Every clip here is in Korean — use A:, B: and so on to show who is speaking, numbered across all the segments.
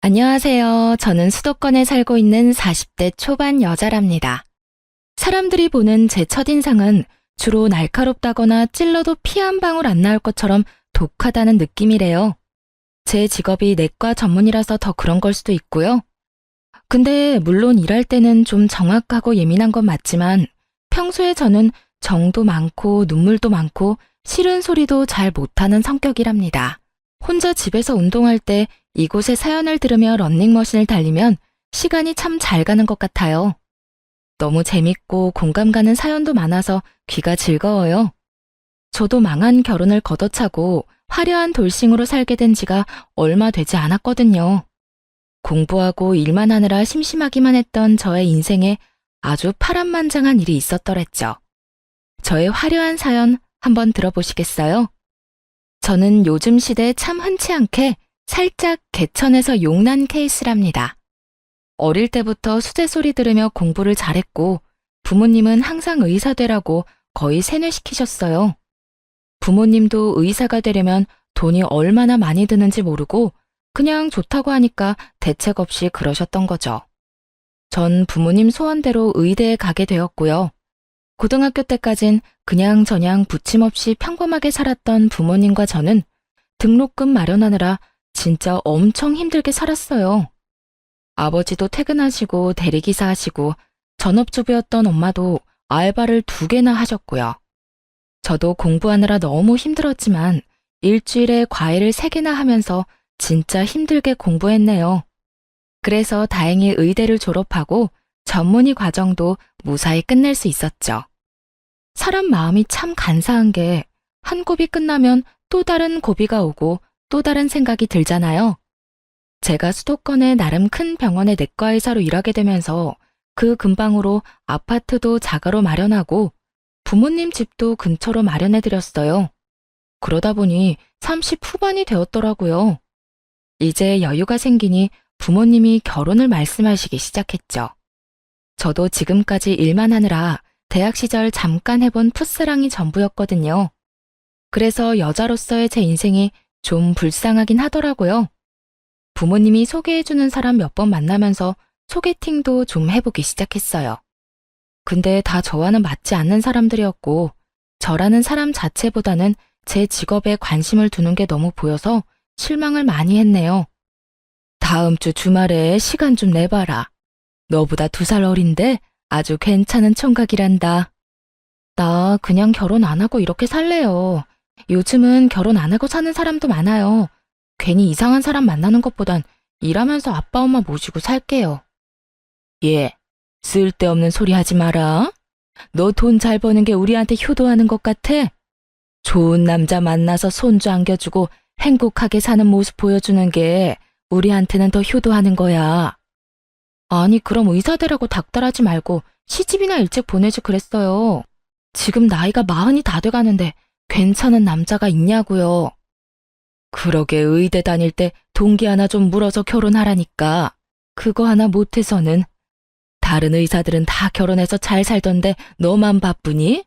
A: 안녕하세요. 저는 수도권에 살고 있는 40대 초반 여자랍니다. 사람들이 보는 제 첫인상은 주로 날카롭다거나 찔러도 피 한 방울 안 나올 것처럼 독하다는 느낌이래요. 제 직업이 내과 전문이라서 더 그런 걸 수도 있고요. 근데 물론 일할 때는 좀 정확하고 예민한 건 맞지만 평소에 저는 정도 많고 눈물도 많고 싫은 소리도 잘 못하는 성격이랍니다. 혼자 집에서 운동할 때 이곳의 사연을 들으며 러닝머신을 달리면 시간이 참 잘 가는 것 같아요. 너무 재밌고 공감 가는 사연도 많아서 귀가 즐거워요. 저도 망한 결혼을 걷어차고 화려한 돌싱으로 살게 된 지가 얼마 되지 않았거든요. 공부하고 일만 하느라 심심하기만 했던 저의 인생에 아주 파란만장한 일이 있었더랬죠. 저의 화려한 사연 한번 들어보시겠어요? 저는 요즘 시대에 참 흔치 않게 살짝 개천에서 용난 케이스랍니다. 어릴 때부터 수제 소리 들으며 공부를 잘했고 부모님은 항상 의사 되라고 거의 세뇌시키셨어요. 부모님도 의사가 되려면 돈이 얼마나 많이 드는지 모르고 그냥 좋다고 하니까 대책 없이 그러셨던 거죠. 전 부모님 소원대로 의대에 가게 되었고요. 고등학교 때까진 그냥저냥 부침없이 평범하게 살았던 부모님과 저는 등록금 마련하느라 진짜 엄청 힘들게 살았어요. 아버지도 퇴근하시고 대리기사 하시고 전업주부였던 엄마도 알바를 2개나 하셨고요. 저도 공부하느라 너무 힘들었지만 일주일에 과외를 3개나 하면서 진짜 힘들게 공부했네요. 그래서 다행히 의대를 졸업하고 전문의 과정도 무사히 끝낼 수 있었죠. 사람 마음이 참 간사한 게 한 고비 끝나면 또 다른 고비가 오고 또 다른 생각이 들잖아요. 제가 수도권의 나름 큰 병원의 내과의사로 일하게 되면서 그 근방으로 아파트도 자가로 마련하고 부모님 집도 근처로 마련해드렸어요. 그러다 보니 30 후반이 되었더라고요. 이제 여유가 생기니 부모님이 결혼을 말씀하시기 시작했죠. 저도 지금까지 일만 하느라 대학 시절 잠깐 해본 풋사랑이 전부였거든요. 그래서 여자로서의 제 인생이 좀 불쌍하긴 하더라고요. 부모님이 소개해주는 사람 몇 번 만나면서 소개팅도 좀 해보기 시작했어요. 근데 다 저와는 맞지 않는 사람들이었고 저라는 사람 자체보다는 제 직업에 관심을 두는 게 너무 보여서 실망을 많이 했네요. 다음 주 주말에 시간 좀 내봐라. 너보다 2살 어린데 아주 괜찮은 총각이란다. 나 그냥 결혼 안 하고 이렇게 살래요. 요즘은 결혼 안 하고 사는 사람도 많아요. 괜히 이상한 사람 만나는 것보단 일하면서 아빠 엄마 모시고 살게요. 예, 쓸데없는 소리 하지 마라. 너 돈 잘 버는 게 우리한테 효도하는 것 같아? 좋은 남자 만나서 손주 안겨주고 행복하게 사는 모습 보여주는 게 우리한테는 더 효도하는 거야. 아니 그럼 의사 되라고 닥달하지 말고 시집이나 일찍 보내지 그랬어요. 지금 나이가 40이 다 돼가는데 괜찮은 남자가 있냐고요. 그러게 의대 다닐 때 동기 하나 좀 물어서 결혼하라니까. 그거 하나 못해서는. 다른 의사들은 다 결혼해서 잘 살던데 너만 바쁘니?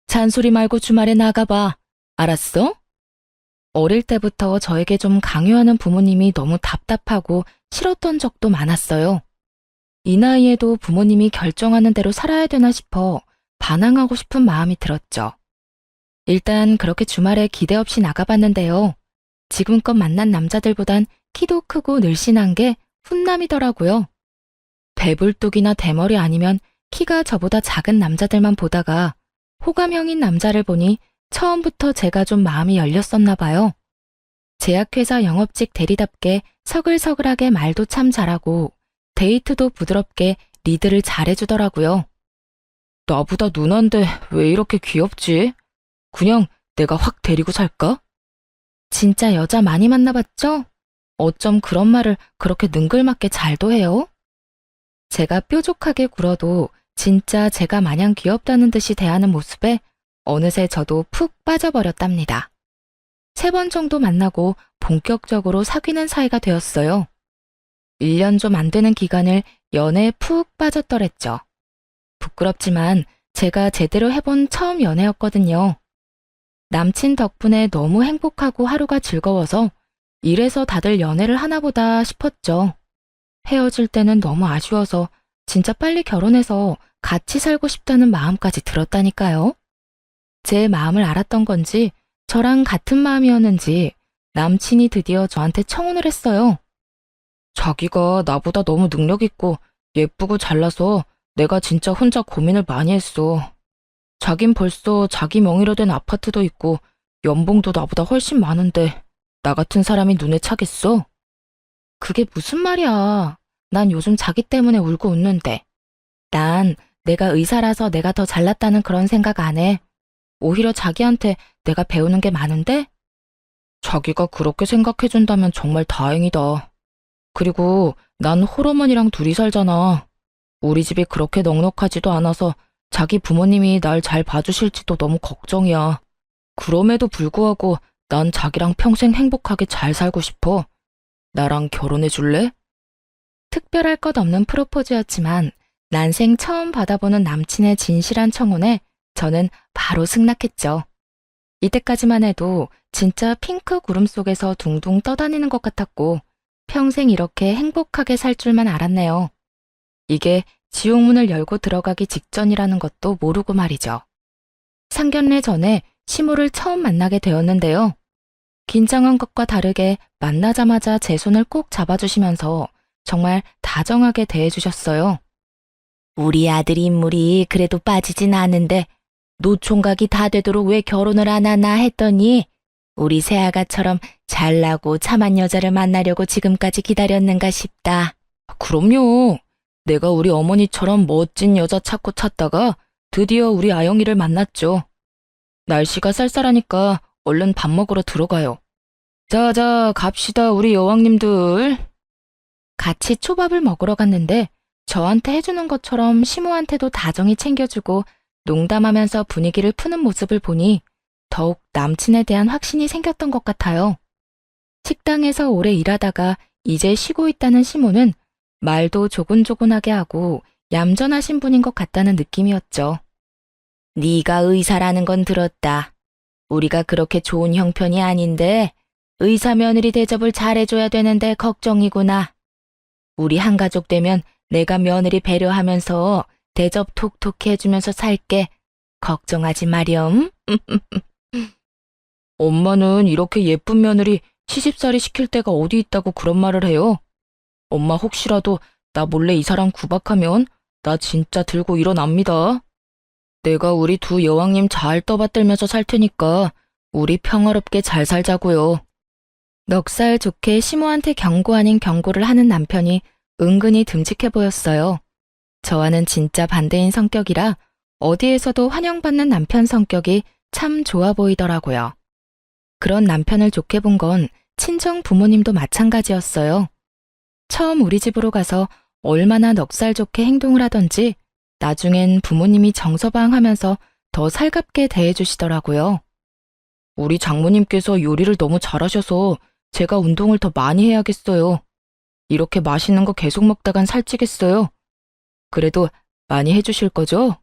A: 잔소리 말고 주말에 나가봐. 알았어? 어릴 때부터 저에게 좀 강요하는 부모님이 너무 답답하고 싫었던 적도 많았어요. 이 나이에도 부모님이 결정하는 대로 살아야 되나 싶어 반항하고 싶은 마음이 들었죠. 일단 그렇게 주말에 기대 없이 나가봤는데요. 지금껏 만난 남자들보단 키도 크고 늘씬한 게 훈남이더라고요. 배불뚝이나 대머리 아니면 키가 저보다 작은 남자들만 보다가 호감형인 남자를 보니 처음부터 제가 좀 마음이 열렸었나 봐요. 제약회사 영업직 대리답게 서글서글하게 말도 참 잘하고 데이트도 부드럽게 리드를 잘해주더라고요. 나보다 누난데 왜 이렇게 귀엽지? 그냥 내가 확 데리고 살까? 진짜 여자 많이 만나봤죠? 어쩜 그런 말을 그렇게 능글맞게 잘도 해요? 제가 뾰족하게 굴어도 진짜 제가 마냥 귀엽다는 듯이 대하는 모습에 어느새 저도 푹 빠져버렸답니다. 3번 정도 만나고 본격적으로 사귀는 사이가 되었어요. 1년 좀 안 되는 기간을 연애에 푹 빠졌더랬죠. 부끄럽지만 제가 제대로 해본 처음 연애였거든요. 남친 덕분에 너무 행복하고 하루가 즐거워서 이래서 다들 연애를 하나 보다 싶었죠. 헤어질 때는 너무 아쉬워서 진짜 빨리 결혼해서 같이 살고 싶다는 마음까지 들었다니까요. 제 마음을 알았던 건지 저랑 같은 마음이었는지 남친이 드디어 저한테 청혼을 했어요. 자기가 나보다 너무 능력 있고 예쁘고 잘나서 내가 진짜 혼자 고민을 많이 했어. 자긴 벌써 자기 명의로 된 아파트도 있고 연봉도 나보다 훨씬 많은데 나 같은 사람이 눈에 차겠어? 그게 무슨 말이야. 난 요즘 자기 때문에 울고 웃는데. 난 내가 의사라서 내가 더 잘났다는 그런 생각 안 해. 오히려 자기한테 내가 배우는 게 많은데? 자기가 그렇게 생각해준다면 정말 다행이다. 그리고 난 홀어머니랑 둘이 살잖아. 우리 집이 그렇게 넉넉하지도 않아서 자기 부모님이 날 잘 봐주실지도 너무 걱정이야. 그럼에도 불구하고 난 자기랑 평생 행복하게 잘 살고 싶어. 나랑 결혼해 줄래? 특별할 것 없는 프로포즈였지만 난생 처음 받아보는 남친의 진실한 청혼에 저는 바로 승낙했죠. 이때까지만 해도 진짜 핑크 구름 속에서 둥둥 떠다니는 것 같았고 평생 이렇게 행복하게 살 줄만 알았네요. 이게 지옥문을 열고 들어가기 직전이라는 것도 모르고 말이죠. 상견례 전에 시모를 처음 만나게 되었는데요. 긴장한 것과 다르게 만나자마자 제 손을 꼭 잡아주시면서 정말 다정하게 대해주셨어요. 우리 아들 인물이 그래도 빠지진 않은데 노총각이 다 되도록 왜 결혼을 안 하나 했더니 우리 새아가처럼 잘나고 참한 여자를 만나려고 지금까지 기다렸는가 싶다. 그럼요. 내가 우리 어머니처럼 멋진 여자 찾다가 드디어 우리 아영이를 만났죠. 날씨가 쌀쌀하니까 얼른 밥 먹으러 들어가요. 자자, 갑시다, 우리 여왕님들. 같이 초밥을 먹으러 갔는데 저한테 해주는 것처럼 시모한테도 다정히 챙겨주고 농담하면서 분위기를 푸는 모습을 보니 더욱 남친에 대한 확신이 생겼던 것 같아요. 식당에서 오래 일하다가 이제 쉬고 있다는 시모는 말도 조곤조곤하게 하고 얌전하신 분인 것 같다는 느낌이었죠. 네가 의사라는 건 들었다. 우리가 그렇게 좋은 형편이 아닌데 의사 며느리 대접을 잘해줘야 되는데 걱정이구나. 우리 한 가족 되면 내가 며느리 배려하면서 대접 톡톡 해주면서 살게. 걱정하지 마렴. 엄마는 이렇게 예쁜 며느리 시집살이 시킬 데가 어디 있다고 그런 말을 해요. 엄마 혹시라도 나 몰래 이 사람 구박하면 나 진짜 들고 일어납니다. 내가 우리 두 여왕님 잘 떠받들면서 살 테니까 우리 평화롭게 잘 살자고요. 넉살 좋게 시모한테 경고 아닌 경고를 하는 남편이 은근히 듬직해 보였어요. 저와는 진짜 반대인 성격이라 어디에서도 환영받는 남편 성격이 참 좋아 보이더라고요. 그런 남편을 좋게 본 건 친정 부모님도 마찬가지였어요. 처음 우리 집으로 가서 얼마나 넉살 좋게 행동을 하던지 나중엔 부모님이 정서방하면서 더 살갑게 대해주시더라고요. 우리 장모님께서 요리를 너무 잘하셔서 제가 운동을 더 많이 해야겠어요. 이렇게 맛있는 거 계속 먹다간 살찌겠어요. 그래도 많이 해주실 거죠?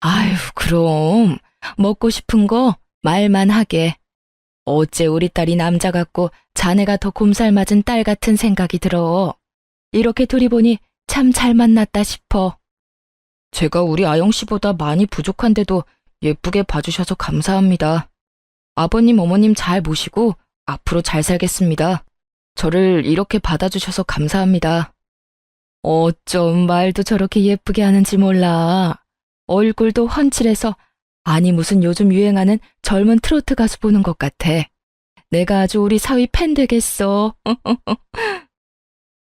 A: 아유, 그럼 먹고 싶은 거 말만 하게. 어째 우리 딸이 남자 같고 자네가 더 곰살 맞은 딸 같은 생각이 들어. 이렇게 둘이 보니 참 잘 만났다 싶어. 제가 우리 아영 씨보다 많이 부족한데도 예쁘게 봐주셔서 감사합니다. 아버님, 어머님 잘 모시고 앞으로 잘 살겠습니다. 저를 이렇게 받아주셔서 감사합니다. 어쩜 말도 저렇게 예쁘게 하는지 몰라. 얼굴도 훤칠해서 아니 무슨 요즘 유행하는 젊은 트로트 가수 보는 것 같아. 내가 아주 우리 사위 팬 되겠어.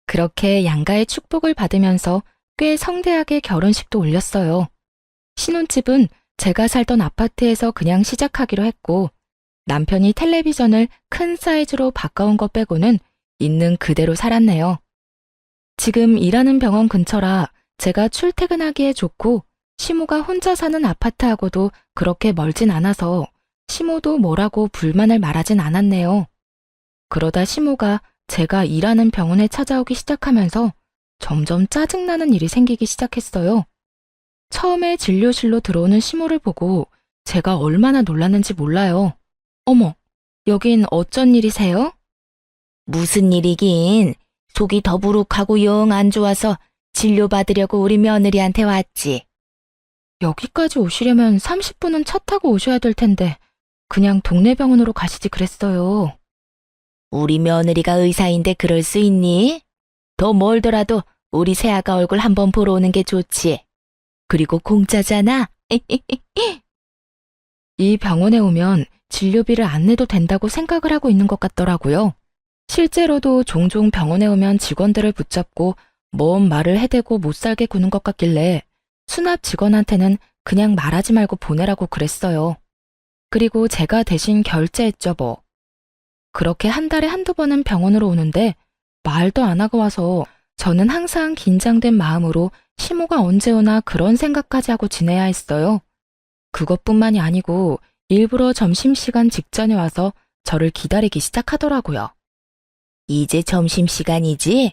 A: 그렇게 양가의 축복을 받으면서 꽤 성대하게 결혼식도 올렸어요. 신혼집은 제가 살던 아파트에서 그냥 시작하기로 했고 남편이 텔레비전을 큰 사이즈로 바꿔온 것 빼고는 있는 그대로 살았네요. 지금 일하는 병원 근처라 제가 출퇴근하기에 좋고 시모가 혼자 사는 아파트하고도 그렇게 멀진 않아서 시모도 뭐라고 불만을 말하진 않았네요. 그러다 시모가 제가 일하는 병원에 찾아오기 시작하면서 점점 짜증나는 일이 생기기 시작했어요. 처음에 진료실로 들어오는 시모를 보고 제가 얼마나 놀랐는지 몰라요. 어머, 여긴 어쩐 일이세요? 무슨 일이긴. 속이 더부룩하고 영 안 좋아서 진료받으려고 우리 며느리한테 왔지. 여기까지 오시려면 30분은 차 타고 오셔야 될 텐데 그냥 동네 병원으로 가시지 그랬어요. 우리 며느리가 의사인데 그럴 수 있니? 더 멀더라도 우리 새아가 얼굴 한번 보러 오는 게 좋지. 그리고 공짜잖아. 이 병원에 오면 진료비를 안 내도 된다고 생각을 하고 있는 것 같더라고요. 실제로도 종종 병원에 오면 직원들을 붙잡고 뭔 말을 해대고 못 살게 구는 것 같길래 수납 직원한테는 그냥 말하지 말고 보내라고 그랬어요. 그리고 제가 대신 결제했죠 뭐. 그렇게 한 달에 한두 번은 병원으로 오는데 말도 안 하고 와서 저는 항상 긴장된 마음으로 시모가 언제 오나 그런 생각까지 하고 지내야 했어요. 그것뿐만이 아니고 일부러 점심시간 직전에 와서 저를 기다리기 시작하더라고요. 이제 점심시간이지?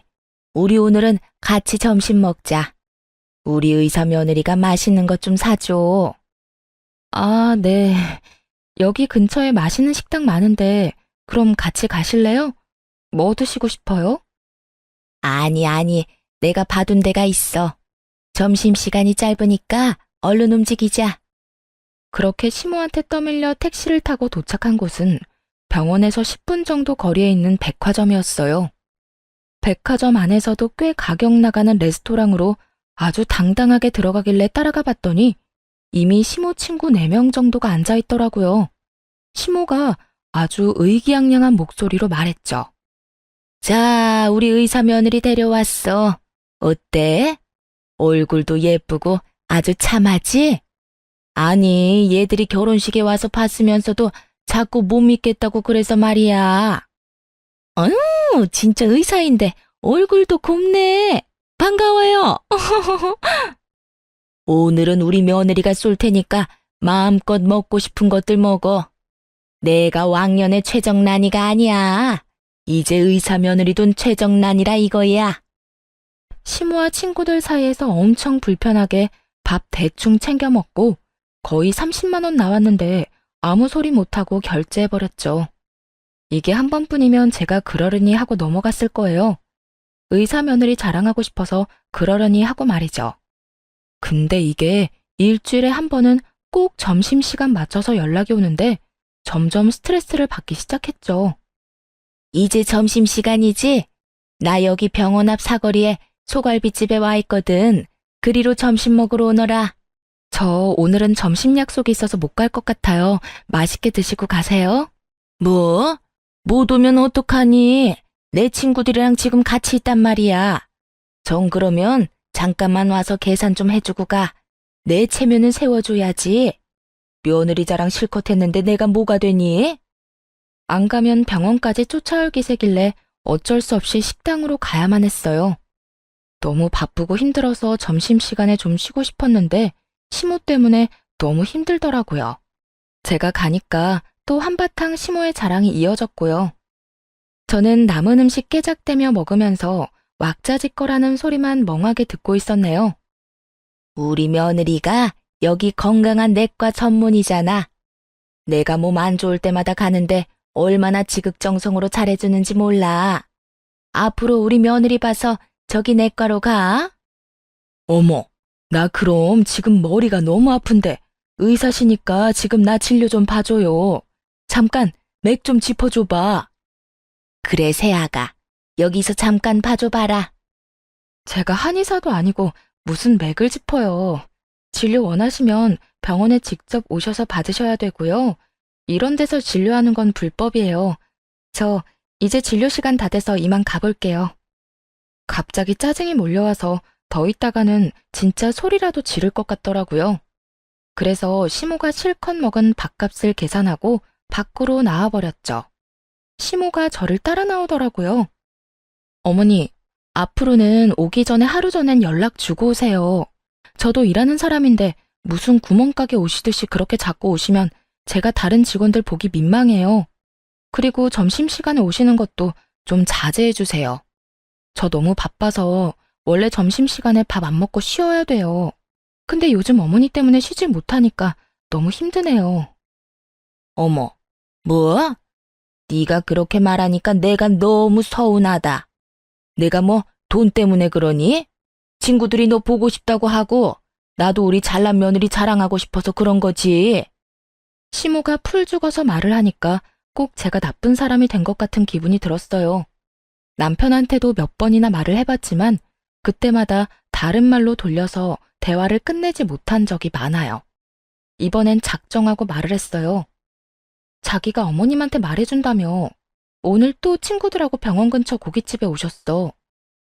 A: 우리 오늘은 같이 점심 먹자. 우리 의사 며느리가 맛있는 것 좀 사줘. 아, 네. 여기 근처에 맛있는 식당 많은데 그럼 같이 가실래요? 뭐 드시고 싶어요? 아니. 내가 봐둔 데가 있어. 점심시간이 짧으니까 얼른 움직이자. 그렇게 시모한테 떠밀려 택시를 타고 도착한 곳은 병원에서 10분 정도 거리에 있는 백화점이었어요. 백화점 안에서도 꽤 가격 나가는 레스토랑으로 아주 당당하게 들어가길래 따라가 봤더니 이미 시모 친구 4명 정도가 앉아 있더라고요. 시모가 아주 의기양양한 목소리로 말했죠. 자, 우리 의사 며느리 데려왔어. 어때? 얼굴도 예쁘고 아주 참하지? 아니, 얘들이 결혼식에 와서 봤으면서도 자꾸 못 믿겠다고 그래서 말이야. 진짜 의사인데 얼굴도 곱네. 반가워요. 오늘은 우리 며느리가 쏠 테니까 마음껏 먹고 싶은 것들 먹어. 내가 왕년의 최정란이가 아니야. 이제 의사 며느리 돈 최정란이라 이거야. 시모와 친구들 사이에서 엄청 불편하게 밥 대충 챙겨 먹고 거의 30만 원 나왔는데 아무 소리 못하고 결제해버렸죠. 이게 한 번뿐이면 제가 그러려니 하고 넘어갔을 거예요. 의사 며느리 자랑하고 싶어서 그러려니 하고 말이죠. 근데 이게 일주일에 한 번은 꼭 점심시간 맞춰서 연락이 오는데 점점 스트레스를 받기 시작했죠. 이제 점심시간이지? 나 여기 병원 앞 사거리에 소갈비집에 와 있거든. 그리로 점심 먹으러 오너라. 저 오늘은 점심 약속이 있어서 못 갈 것 같아요. 맛있게 드시고 가세요. 뭐? 못 오면 어떡하니? 내 친구들이랑 지금 같이 있단 말이야. 정 그러면 잠깐만 와서 계산 좀 해주고 가. 내 체면은 세워줘야지. 며느리 자랑 실컷 했는데 내가 뭐가 되니? 안 가면 병원까지 쫓아올 기세길래 어쩔 수 없이 식당으로 가야만 했어요. 너무 바쁘고 힘들어서 점심시간에 좀 쉬고 싶었는데 시모 때문에 너무 힘들더라고요. 제가 가니까 또 한바탕 시모의 자랑이 이어졌고요. 저는 남은 음식 깨작대며 먹으면서 왁자지껄하는 소리만 멍하게 듣고 있었네요. 우리 며느리가 여기 건강한 내과 전문이잖아. 내가 몸 안 좋을 때마다 가는데 얼마나 지극정성으로 잘해주는지 몰라. 앞으로 우리 며느리 봐서 저기 내과로 가. 어머, 나 그럼 지금 머리가 너무 아픈데 의사시니까 지금 나 진료 좀 봐줘요. 잠깐 맥 좀 짚어줘봐. 그래, 새아가. 여기서 잠깐 봐줘봐라. 제가 한의사도 아니고 무슨 맥을 짚어요. 진료 원하시면 병원에 직접 오셔서 받으셔야 되고요. 이런 데서 진료하는 건 불법이에요. 저 이제 진료 시간 다 돼서 이만 가볼게요. 갑자기 짜증이 몰려와서 더 있다가는 진짜 소리라도 지를 것 같더라고요. 그래서 시모가 실컷 먹은 밥값을 계산하고 밖으로 나와버렸죠. 시모가 저를 따라 나오더라고요. 어머니, 앞으로는 오기 전에 하루 전엔 연락 주고 오세요. 저도 일하는 사람인데 무슨 구멍가게 오시듯이 그렇게 자꾸 오시면 제가 다른 직원들 보기 민망해요. 그리고 점심시간에 오시는 것도 좀 자제해 주세요. 저 너무 바빠서 원래 점심시간에 밥 안 먹고 쉬어야 돼요. 근데 요즘 어머니 때문에 쉬질 못하니까 너무 힘드네요. 어머, 뭐? 네가 그렇게 말하니까 내가 너무 서운하다. 내가 뭐 돈 때문에 그러니? 친구들이 너 보고 싶다고 하고 나도 우리 잘난 며느리 자랑하고 싶어서 그런 거지. 시모가 풀 죽어서 말을 하니까 꼭 제가 나쁜 사람이 된 것 같은 기분이 들었어요. 남편한테도 몇 번이나 말을 해봤지만 그때마다 다른 말로 돌려서 대화를 끝내지 못한 적이 많아요. 이번엔 작정하고 말을 했어요. 자기가 어머님한테 말해준다며 오늘 또 친구들하고 병원 근처 고깃집에 오셨어.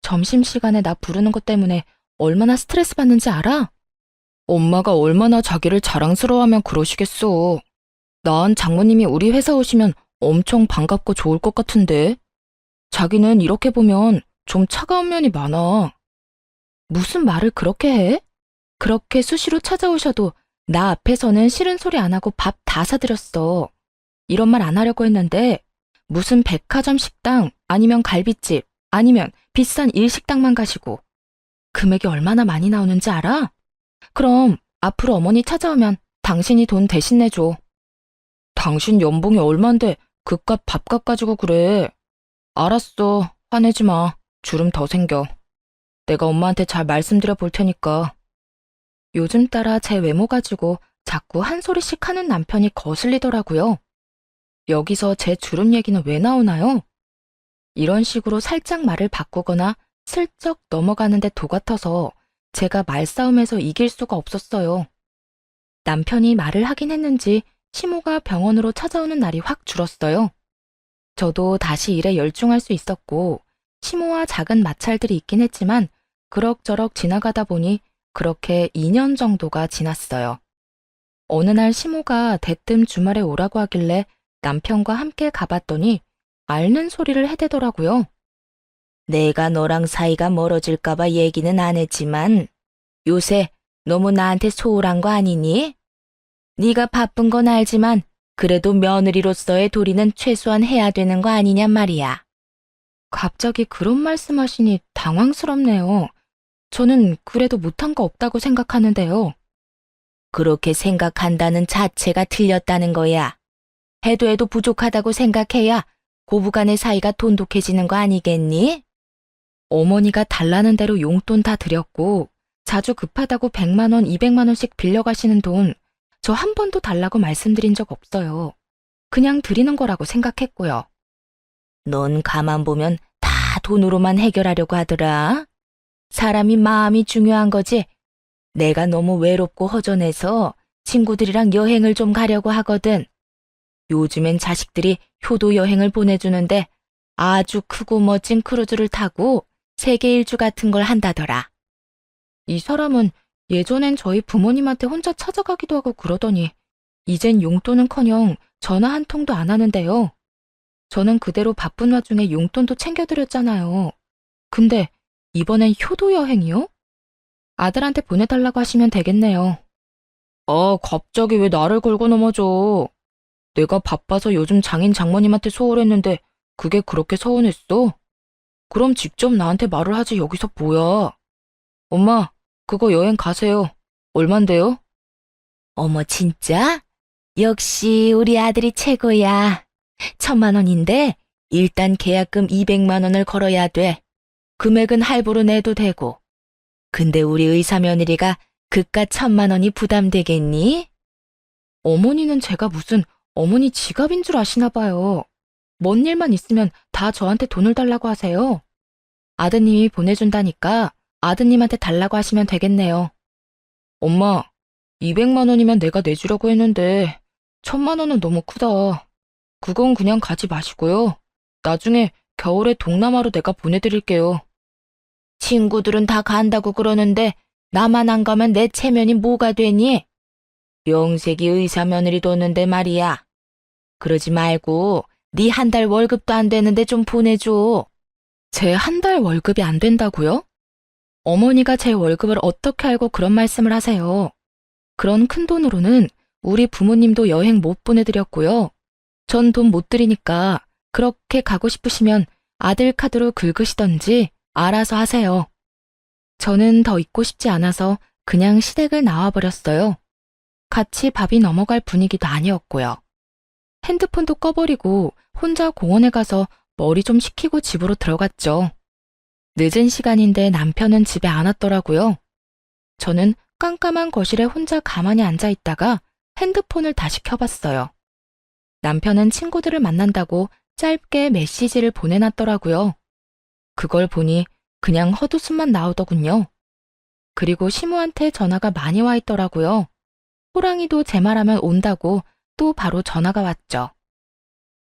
A: 점심시간에 나 부르는 것 때문에 얼마나 스트레스 받는지 알아? 엄마가 얼마나 자기를 자랑스러워하면 그러시겠어. 난 장모님이 우리 회사 오시면 엄청 반갑고 좋을 것 같은데. 자기는 이렇게 보면 좀 차가운 면이 많아. 무슨 말을 그렇게 해? 그렇게 수시로 찾아오셔도 나 앞에서는 싫은 소리 안 하고 밥 다 사드렸어. 이런 말 안 하려고 했는데 무슨 백화점 식당 아니면 갈비집 아니면 비싼 일식당만 가시고 금액이 얼마나 많이 나오는지 알아? 그럼 앞으로 어머니 찾아오면 당신이 돈 대신 내줘. 당신 연봉이 얼만데 그깟 밥값 가지고 그래. 알았어. 화내지 마. 주름 더 생겨. 내가 엄마한테 잘 말씀드려 볼 테니까. 요즘 따라 제 외모 가지고 자꾸 한 소리씩 하는 남편이 거슬리더라고요. 여기서 제 주름 얘기는 왜 나오나요? 이런 식으로 살짝 말을 바꾸거나 슬쩍 넘어가는데 도 같아서 제가 말싸움에서 이길 수가 없었어요. 남편이 말을 하긴 했는지 시모가 병원으로 찾아오는 날이 확 줄었어요. 저도 다시 일에 열중할 수 있었고 시모와 작은 마찰들이 있긴 했지만 그럭저럭 지나가다 보니 그렇게 2년 정도가 지났어요. 어느 날 시모가 대뜸 주말에 오라고 하길래 남편과 함께 가봤더니 앓는 소리를 해대더라고요. 내가 너랑 사이가 멀어질까봐 얘기는 안 했지만 요새 너무 나한테 소홀한 거 아니니? 네가 바쁜 건 알지만 그래도 며느리로서의 도리는 최소한 해야 되는 거 아니냔 말이야. 갑자기 그런 말씀하시니 당황스럽네요. 저는 그래도 못한 거 없다고 생각하는데요. 그렇게 생각한다는 자체가 틀렸다는 거야. 해도 부족하다고 생각해야 고부간의 사이가 돈독해지는 거 아니겠니? 어머니가 달라는 대로 용돈 다 드렸고 자주 급하다고 100만 원, 200만 원씩 빌려가시는 돈 저 한 번도 달라고 말씀드린 적 없어요. 그냥 드리는 거라고 생각했고요. 넌 가만 보면 다 돈으로만 해결하려고 하더라. 사람이 마음이 중요한 거지. 내가 너무 외롭고 허전해서 친구들이랑 여행을 좀 가려고 하거든. 요즘엔 자식들이 효도 여행을 보내주는데 아주 크고 멋진 크루즈를 타고 세계 일주 같은 걸 한다더라. 이 사람은 예전엔 저희 부모님한테 혼자 찾아가기도 하고 그러더니 이젠 용돈은커녕 전화 한 통도 안 하는데요. 저는 그대로 바쁜 와중에 용돈도 챙겨드렸잖아요. 근데 이번엔 효도 여행이요? 아들한테 보내달라고 하시면 되겠네요. 갑자기 왜 나를 걸고 넘어져? 내가 바빠서 요즘 장인 장모님한테 소홀했는데 그게 그렇게 서운했어? 그럼 직접 나한테 말을 하지 여기서 뭐야? 엄마, 그거 여행 가세요. 얼만데요? 어머, 진짜? 역시 우리 아들이 최고야. 1,000만 원인데 일단 계약금 200만 원을 걸어야 돼. 금액은 할부로 내도 되고. 근데 우리 의사 며느리가 그깟 1,000만 원이 부담되겠니? 어머니는 제가 무슨 어머니 지갑인 줄 아시나 봐요. 뭔 일만 있으면 다 저한테 돈을 달라고 하세요. 아드님이 보내준다니까 아드님한테 달라고 하시면 되겠네요. 엄마, 200만 원이면 내가 내주려고 했는데 1,000만 원은 너무 크다. 그건 그냥 가지 마시고요. 나중에 겨울에 동남아로 내가 보내드릴게요. 친구들은 다 간다고 그러는데 나만 안 가면 내 체면이 뭐가 되니? 명색이 의사 며느리 뒀는데 말이야. 그러지 말고 네 한 달 월급도 안 되는데 좀 보내줘. 제 한 달 월급이 안 된다고요? 어머니가 제 월급을 어떻게 알고 그런 말씀을 하세요? 그런 큰 돈으로는 우리 부모님도 여행 못 보내드렸고요. 전 돈 못 드리니까 그렇게 가고 싶으시면 아들 카드로 긁으시던지 알아서 하세요. 저는 더 있고 싶지 않아서 그냥 시댁을 나와버렸어요. 같이 밥이 넘어갈 분위기도 아니었고요. 핸드폰도 꺼버리고 혼자 공원에 가서 머리 좀 식히고 집으로 들어갔죠. 늦은 시간인데 남편은 집에 안 왔더라고요. 저는 깜깜한 거실에 혼자 가만히 앉아 있다가 핸드폰을 다시 켜봤어요. 남편은 친구들을 만난다고 짧게 메시지를 보내놨더라고요. 그걸 보니 그냥 헛웃음만 나오더군요. 그리고 시무한테 전화가 많이 와 있더라고요. 호랑이도 제 말하면 온다고 또 바로 전화가 왔죠.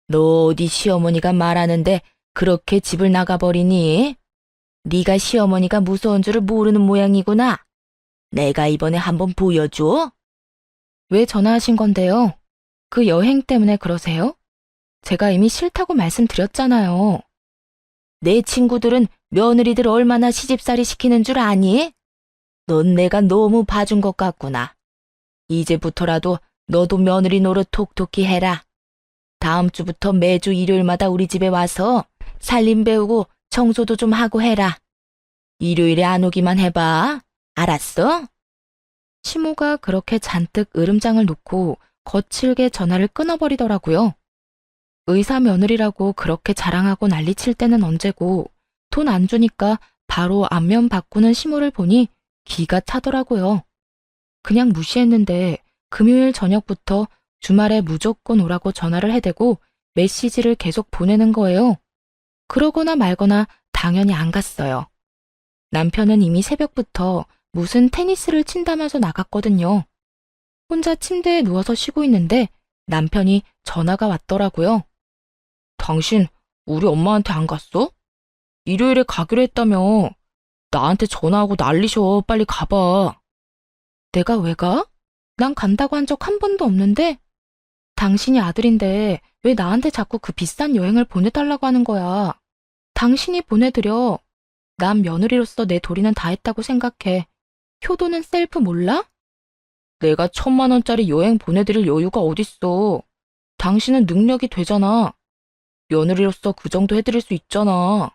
A: 너 어디 시어머니가 말하는데 그렇게 집을 나가버리니? 네가 시어머니가 무서운 줄을 모르는 모양이구나. 내가 이번에 한번 보여줘. 왜 전화하신 건데요? 그 여행 때문에 그러세요? 제가 이미 싫다고 말씀드렸잖아요. 내 친구들은 며느리들 얼마나 시집살이 시키는 줄 아니? 넌 내가 너무 봐준 것 같구나. 이제부터라도 너도 며느리 노릇 톡톡히 해라. 다음 주부터 매주 일요일마다 우리 집에 와서 살림 배우고 청소도 좀 하고 해라. 일요일에 안 오기만 해봐. 알았어? 시모가 그렇게 잔뜩 으름장을 놓고 거칠게 전화를 끊어버리더라고요. 의사 며느리라고 그렇게 자랑하고 난리칠 때는 언제고 돈 안 주니까 바로 안면 바꾸는 시모를 보니 기가 차더라고요. 그냥 무시했는데 금요일 저녁부터 주말에 무조건 오라고 전화를 해대고 메시지를 계속 보내는 거예요. 그러거나 말거나 당연히 안 갔어요. 남편은 이미 새벽부터 무슨 테니스를 친다면서 나갔거든요. 혼자 침대에 누워서 쉬고 있는데 남편이 전화가 왔더라고요. 당신 우리 엄마한테 안 갔어? 일요일에 가기로 했다며. 나한테 전화하고 난리셔. 빨리 가봐. 내가 왜 가? 난 간다고 한 적 한 번도 없는데? 당신이 아들인데 왜 나한테 자꾸 그 비싼 여행을 보내달라고 하는 거야? 당신이 보내드려. 난 며느리로서 내 도리는 다 했다고 생각해. 효도는 셀프 몰라? 내가 1,000만 원짜리 여행 보내드릴 여유가 어딨어. 당신은 능력이 되잖아. 며느리로서 그 정도 해드릴 수 있잖아.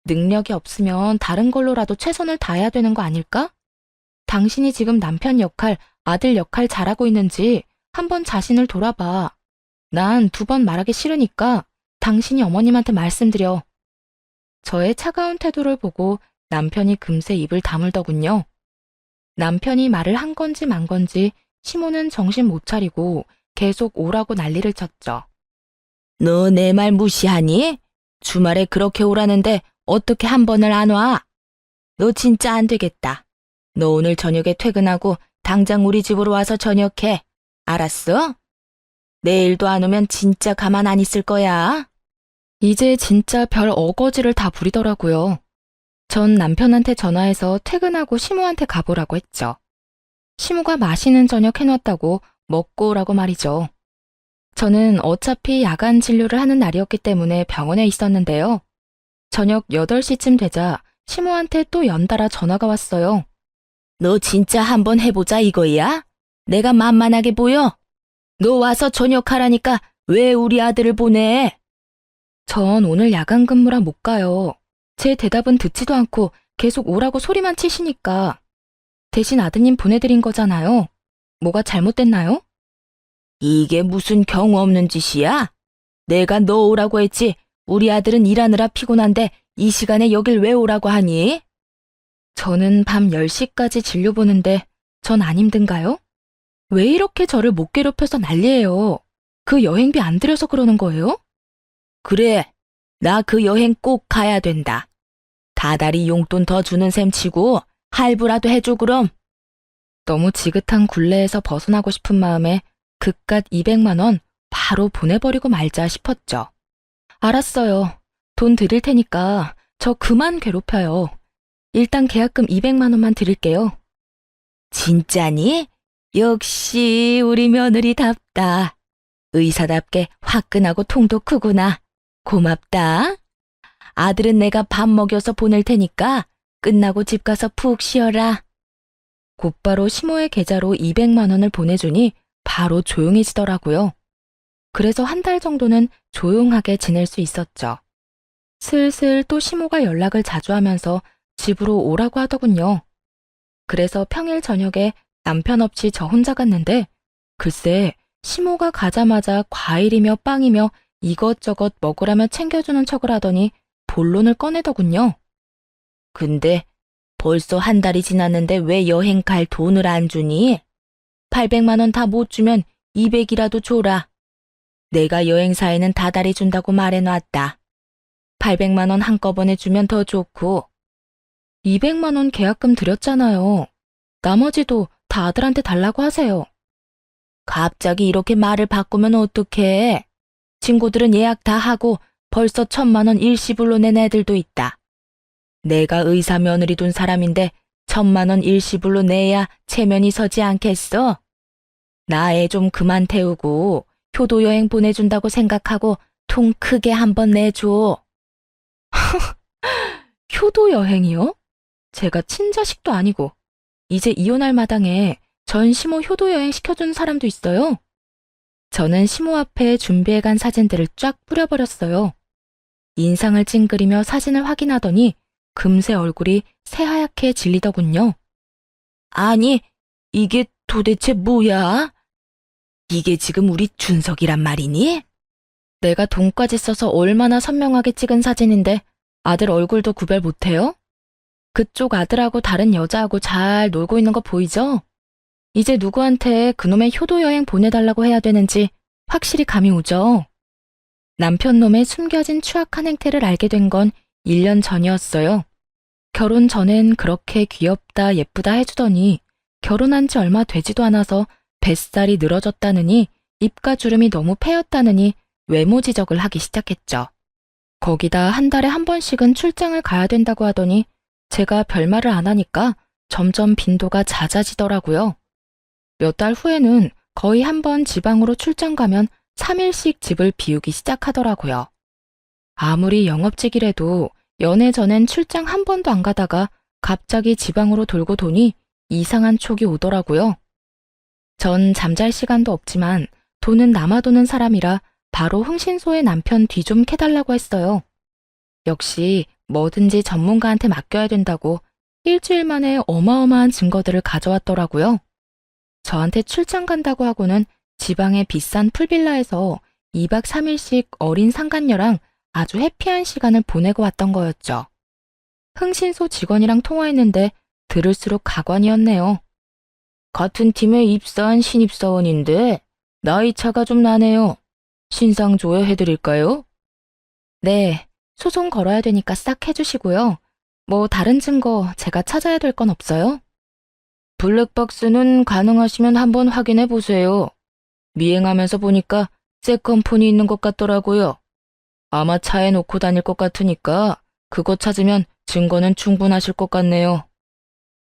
A: 능력이 없으면 다른 걸로라도 최선을 다해야 되는 거 아닐까? 당신이 지금 남편 역할, 아들 역할 잘하고 있는지 한번 자신을 돌아봐. 난 2번 말하기 싫으니까 당신이 어머님한테 말씀드려. 저의 차가운 태도를 보고 남편이 금세 입을 다물더군요. 남편이 말을 한 건지 만 건지 시모는 정신 못 차리고 계속 오라고 난리를 쳤죠. 너 내 말 무시하니? 주말에 그렇게 오라는데 어떻게 한 번을 안 와? 너 진짜 안 되겠다. 너 오늘 저녁에 퇴근하고 당장 우리 집으로 와서 저녁해. 알았어? 내일도 안 오면 진짜 가만 안 있을 거야. 이제 진짜 별 어거지를 다 부리더라고요. 전 남편한테 전화해서 퇴근하고 시모한테 가보라고 했죠. 시모가 맛있는 저녁 해놨다고 먹고 오라고 말이죠. 저는 어차피 야간 진료를 하는 날이었기 때문에 병원에 있었는데요. 저녁 8시쯤 되자 시모한테 또 연달아 전화가 왔어요. 너 진짜 한번 해보자 이거야? 내가 만만하게 보여? 너 와서 저녁 하라니까 왜 우리 아들을 보내? 전 오늘 야간 근무라 못 가요. 제 대답은 듣지도 않고 계속 오라고 소리만 치시니까. 대신 아드님 보내드린 거잖아요. 뭐가 잘못됐나요? 이게 무슨 경우 없는 짓이야? 내가 너 오라고 했지. 우리 아들은 일하느라 피곤한데 이 시간에 여길 왜 오라고 하니? 저는 밤 10시까지 진료 보는데 전 안 힘든가요? 왜 이렇게 저를 못 괴롭혀서 난리예요? 그 여행비 안 들여서 그러는 거예요? 그래, 나 그 여행 꼭 가야 된다. 다달이 용돈 더 주는 셈 치고 할부라도 해줘 그럼. 너무 지긋한 굴레에서 벗어나고 싶은 마음에 그깟 200만 원 바로 보내버리고 말자 싶었죠. 알았어요. 돈 드릴 테니까 저 그만 괴롭혀요. 일단 계약금 200만 원만 드릴게요. 진짜니? 역시 우리 며느리답다. 의사답게 화끈하고 통도 크구나. 고맙다. 아들은 내가 밥 먹여서 보낼 테니까 끝나고 집 가서 푹 쉬어라. 곧바로 시모의 계좌로 200만 원을 보내주니 바로 조용해지더라고요. 그래서 한 달 정도는 조용하게 지낼 수 있었죠. 슬슬 또 시모가 연락을 자주 하면서 집으로 오라고 하더군요. 그래서 평일 저녁에 남편 없이 저 혼자 갔는데 글쎄 시모가 가자마자 과일이며 빵이며 이것저것 먹으라며 챙겨주는 척을 하더니 본론을 꺼내더군요. 근데 벌써 한 달이 지났는데 왜 여행 갈 돈을 안 주니? 800만 원 다 못 주면 200이라도 줘라. 내가 여행사에는 다달이 준다고 말해놨다. 800만 원 한꺼번에 주면 더 좋고. 200만 원 계약금 드렸잖아요. 나머지도 다 아들한테 달라고 하세요. 갑자기 이렇게 말을 바꾸면 어떡해? 친구들은 예약 다 하고 벌써 1,000만 원 일시불로 낸 애들도 있다. 내가 의사 며느리 둔 사람인데 1,000만 원 일시불로 내야 체면이 서지 않겠어? 나 애 좀 그만 태우고 효도 여행 보내준다고 생각하고 통 크게 한번 내줘. 효도 여행이요? 제가 친자식도 아니고 이제 이혼할 마당에 전 시모 효도 여행 시켜준 사람도 있어요. 저는 시모 앞에 준비해간 사진들을 쫙 뿌려버렸어요. 인상을 찡그리며 사진을 확인하더니 금세 얼굴이 새하얗게 질리더군요. 아니, 이게 도대체 뭐야? 이게 지금 우리 준석이란 말이니? 내가 돈까지 써서 얼마나 선명하게 찍은 사진인데 아들 얼굴도 구별 못해요? 그쪽 아들하고 다른 여자하고 잘 놀고 있는 거 보이죠? 이제 누구한테 그놈의 효도 여행 보내달라고 해야 되는지 확실히 감이 오죠? 남편 놈의 숨겨진 추악한 행태를 알게 된 건 1년 전이었어요. 결혼 전엔 그렇게 귀엽다 예쁘다 해주더니 결혼한 지 얼마 되지도 않아서 뱃살이 늘어졌다느니 입가 주름이 너무 패였다느니 외모 지적을 하기 시작했죠. 거기다 한 달에 한 번씩은 출장을 가야 된다고 하더니 제가 별말을 안 하니까 점점 빈도가 잦아지더라고요. 몇 달 후에는 거의 한 번 지방으로 출장 가면 3일씩 집을 비우기 시작하더라고요. 아무리 영업직이라도 연애 전엔 출장 한 번도 안 가다가 갑자기 지방으로 돌고 도니 이상한 촉이 오더라고요. 전 잠잘 시간도 없지만 돈은 남아도는 사람이라 바로 흥신소의 남편 뒤 좀 캐달라고 했어요. 역시 뭐든지 전문가한테 맡겨야 된다고 일주일 만에 어마어마한 증거들을 가져왔더라고요. 저한테 출장 간다고 하고는 지방의 비싼 풀빌라에서 2박 3일씩 어린 상간녀랑 아주 해피한 시간을 보내고 왔던 거였죠. 흥신소 직원이랑 통화했는데 들을수록 가관이었네요. 같은 팀에 입사한 신입사원인데 나이 차가 좀 나네요. 신상 조회해드릴까요? 네, 소송 걸어야 되니까 싹 해주시고요. 뭐 다른 증거 제가 찾아야 될 건 없어요? 블랙박스는 가능하시면 한번 확인해 보세요. 미행하면서 보니까 세컨폰이 있는 것 같더라고요. 아마 차에 놓고 다닐 것 같으니까 그거 찾으면 증거는 충분하실 것 같네요.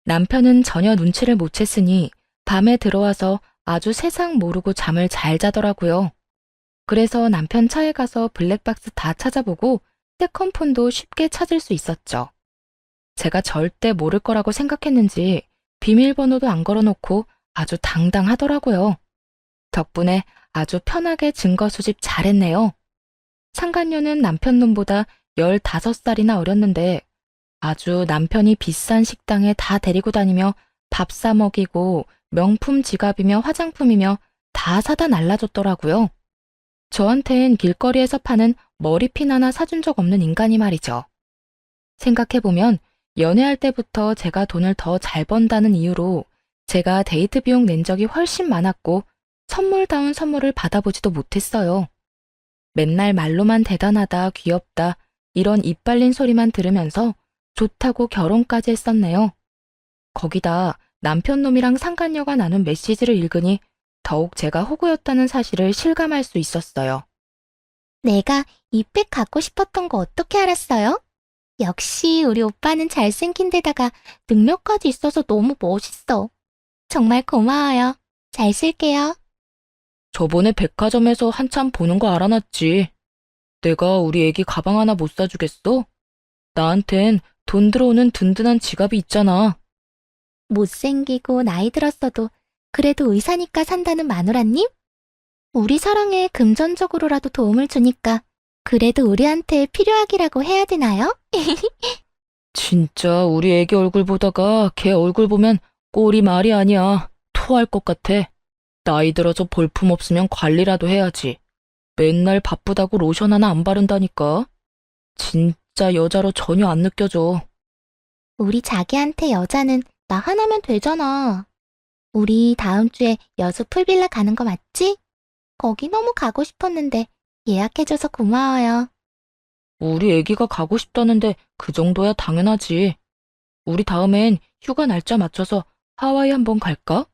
A: 남편은 전혀 눈치를 못 챘으니 밤에 들어와서 아주 세상 모르고 잠을 잘 자더라고요. 그래서 남편 차에 가서 블랙박스 다 찾아보고 세컨폰도 쉽게 찾을 수 있었죠. 제가 절대 모를 거라고 생각했는지 비밀번호도 안 걸어놓고 아주 당당하더라고요. 덕분에 아주 편하게 증거 수집 잘했네요. 상간녀는 남편 놈보다 15살이나 어렸는데 아주 남편이 비싼 식당에 다 데리고 다니며 밥 사 먹이고 명품 지갑이며 화장품이며 다 사다 날라줬더라고요. 저한텐 길거리에서 파는 머리핀 하나 사준 적 없는 인간이 말이죠. 생각해보면 연애할 때부터 제가 돈을 더 잘 번다는 이유로 제가 데이트 비용 낸 적이 훨씬 많았고 선물다운 선물을 받아보지도 못했어요. 맨날 말로만 대단하다, 귀엽다 이런 입 발린 소리만 들으면서 좋다고 결혼까지 했었네요. 거기다 남편 놈이랑 상간녀가 나눈 메시지를 읽으니 더욱 제가 호구였다는 사실을 실감할 수 있었어요.
B: 내가 이 백 갖고 싶었던 거 어떻게 알았어요? 역시 우리 오빠는 잘생긴 데다가 능력까지 있어서 너무 멋있어. 정말 고마워요. 잘 쓸게요.
A: 저번에 백화점에서 한참 보는 거 알아놨지. 내가 우리 애기 가방 하나 못 사주겠어? 나한텐 돈 들어오는 든든한 지갑이 있잖아.
B: 못생기고 나이 들었어도 그래도 의사니까 산다는 마누라님? 우리 사랑에 금전적으로라도 도움을 주니까 그래도 우리한테 필요하기라고 해야 되나요?
A: 진짜 우리 애기 얼굴 보다가 걔 얼굴 보면 꼴이 말이 아니야. 토할 것 같아. 나이 들어서 볼품 없으면 관리라도 해야지. 맨날 바쁘다고 로션 하나 안 바른다니까. 진짜 여자로 전혀 안 느껴져.
B: 우리 자기한테 여자는 나 하나면 되잖아. 우리 다음 주에 여수 풀빌라 가는 거 맞지? 거기 너무 가고 싶었는데 예약해줘서 고마워요.
A: 우리 애기가 가고 싶다는데 그 정도야 당연하지. 우리 다음엔 휴가 날짜 맞춰서 하와이 한번 갈까?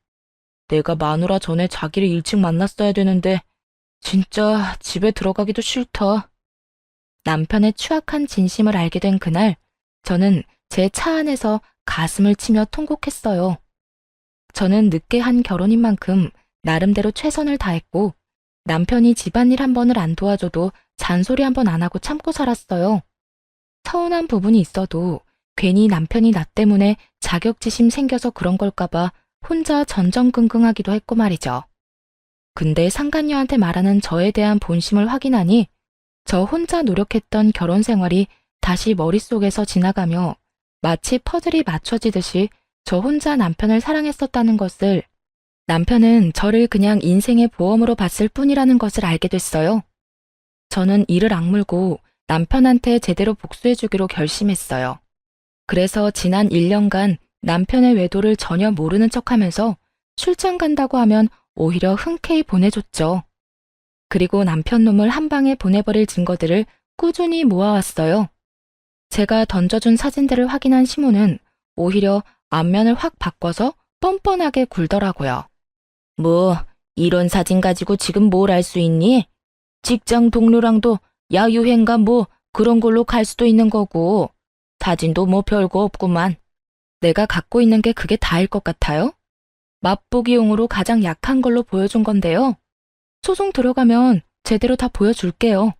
A: 내가 마누라 전에 자기를 일찍 만났어야 되는데 진짜 집에 들어가기도 싫다. 남편의 추악한 진심을 알게 된 그날, 저는 제 차 안에서 가슴을 치며 통곡했어요. 저는 늦게 한 결혼인 만큼 나름대로 최선을 다했고, 남편이 집안일 한 번을 안 도와줘도 잔소리 한 번 안 하고 참고 살았어요. 서운한 부분이 있어도 괜히 남편이 나 때문에 자격지심 생겨서 그런 걸까봐 혼자 전전긍긍하기도 했고 말이죠. 근데 상간녀한테 말하는 저에 대한 본심을 확인하니 저 혼자 노력했던 결혼 생활이 다시 머릿속에서 지나가며 마치 퍼즐이 맞춰지듯이 저 혼자 남편을 사랑했었다는 것을, 남편은 저를 그냥 인생의 보험으로 봤을 뿐이라는 것을 알게 됐어요. 저는 이를 악물고 남편한테 제대로 복수해주기로 결심했어요. 그래서 지난 1년간 남편의 외도를 전혀 모르는 척하면서 출장 간다고 하면 오히려 흔쾌히 보내줬죠. 그리고 남편 놈을 한 방에 보내버릴 증거들을 꾸준히 모아왔어요. 제가 던져준 사진들을 확인한 시모는 오히려 안면을 확 바꿔서 뻔뻔하게 굴더라고요. 뭐 이런 사진 가지고 지금 뭘 할 수 있니? 직장 동료랑도 야유회인가 뭐 그런 걸로 갈 수도 있는 거고, 사진도 뭐 별거 없구만. 내가 갖고 있는 게 그게 다일 것 같아요? 맛보기용으로 가장 약한 걸로 보여준 건데요. 소송 들어가면 제대로 다 보여줄게요.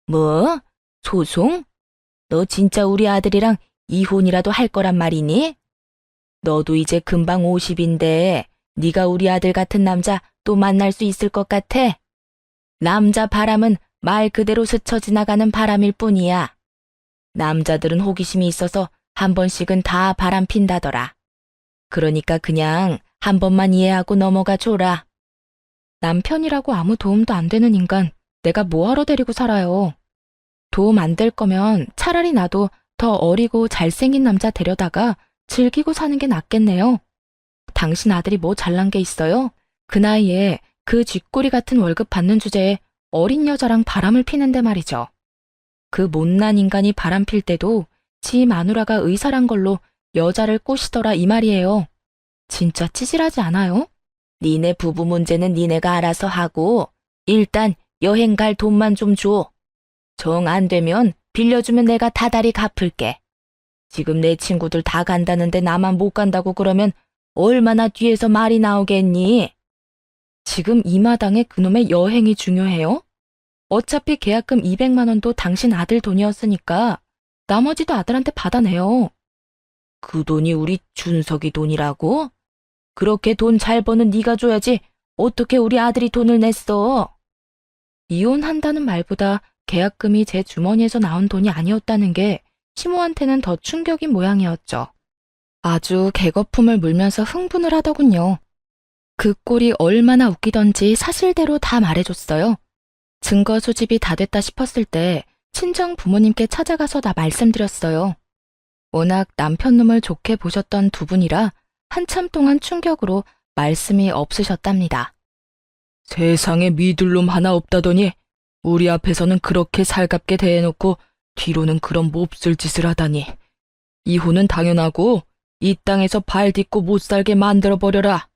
A: 뭐? 소송? 너 진짜 우리 아들이랑 이혼이라도 할 거란 말이니? 너도 이제 금방 50인데 네가 우리 아들 같은 남자 또 만날 수 있을 것 같아? 남자 바람은 말 그대로 스쳐 지나가는 바람일 뿐이야. 남자들은 호기심이 있어서 한 번씩은 다 바람 핀다더라. 그러니까 그냥 한 번만 이해하고 넘어가 줘라. 남편이라고 아무 도움도 안 되는 인간, 내가 뭐하러 데리고 살아요. 도움 안 될 거면 차라리 나도 더 어리고 잘생긴 남자 데려다가 즐기고 사는 게 낫겠네요. 당신 아들이 뭐 잘난 게 있어요? 그 나이에 그 쥐꼬리 같은 월급 받는 주제에 어린 여자랑 바람을 피는데 말이죠. 그 못난 인간이 바람 필 때도 지 마누라가 의사란 걸로 여자를 꼬시더라 이 말이에요. 진짜 찌질하지 않아요? 니네 부부 문제는 니네가 알아서 하고 일단 여행 갈 돈만 좀 줘. 정 안 되면 빌려주면 내가 다달이 갚을게. 지금 내 친구들 다 간다는데 나만 못 간다고 그러면 얼마나 뒤에서 말이 나오겠니? 지금 이 마당에 그놈의 여행이 중요해요? 어차피 계약금 200만 원도 당신 아들 돈이었으니까 나머지도 아들한테 받아내요. 그 돈이 우리 준석이 돈이라고? 그렇게 돈 잘 버는 네가 줘야지 어떻게 우리 아들이 돈을 냈어? 이혼한다는 말보다 계약금이 제 주머니에서 나온 돈이 아니었다는 게 시모한테는 더 충격인 모양이었죠. 아주 개거품을 물면서 흥분을 하더군요. 그 꼴이 얼마나 웃기던지 사실대로 다 말해줬어요. 증거 수집이 다 됐다 싶었을 때 친정 부모님께 찾아가서 다 말씀드렸어요. 워낙 남편 놈을 좋게 보셨던 두 분이라 한참 동안 충격으로 말씀이 없으셨답니다. 세상에 믿을 놈 하나 없다더니 우리 앞에서는 그렇게 살갑게 대해놓고 뒤로는 그런 몹쓸 짓을 하다니. 이혼은 당연하고 이 땅에서 발 딛고 못 살게 만들어버려라.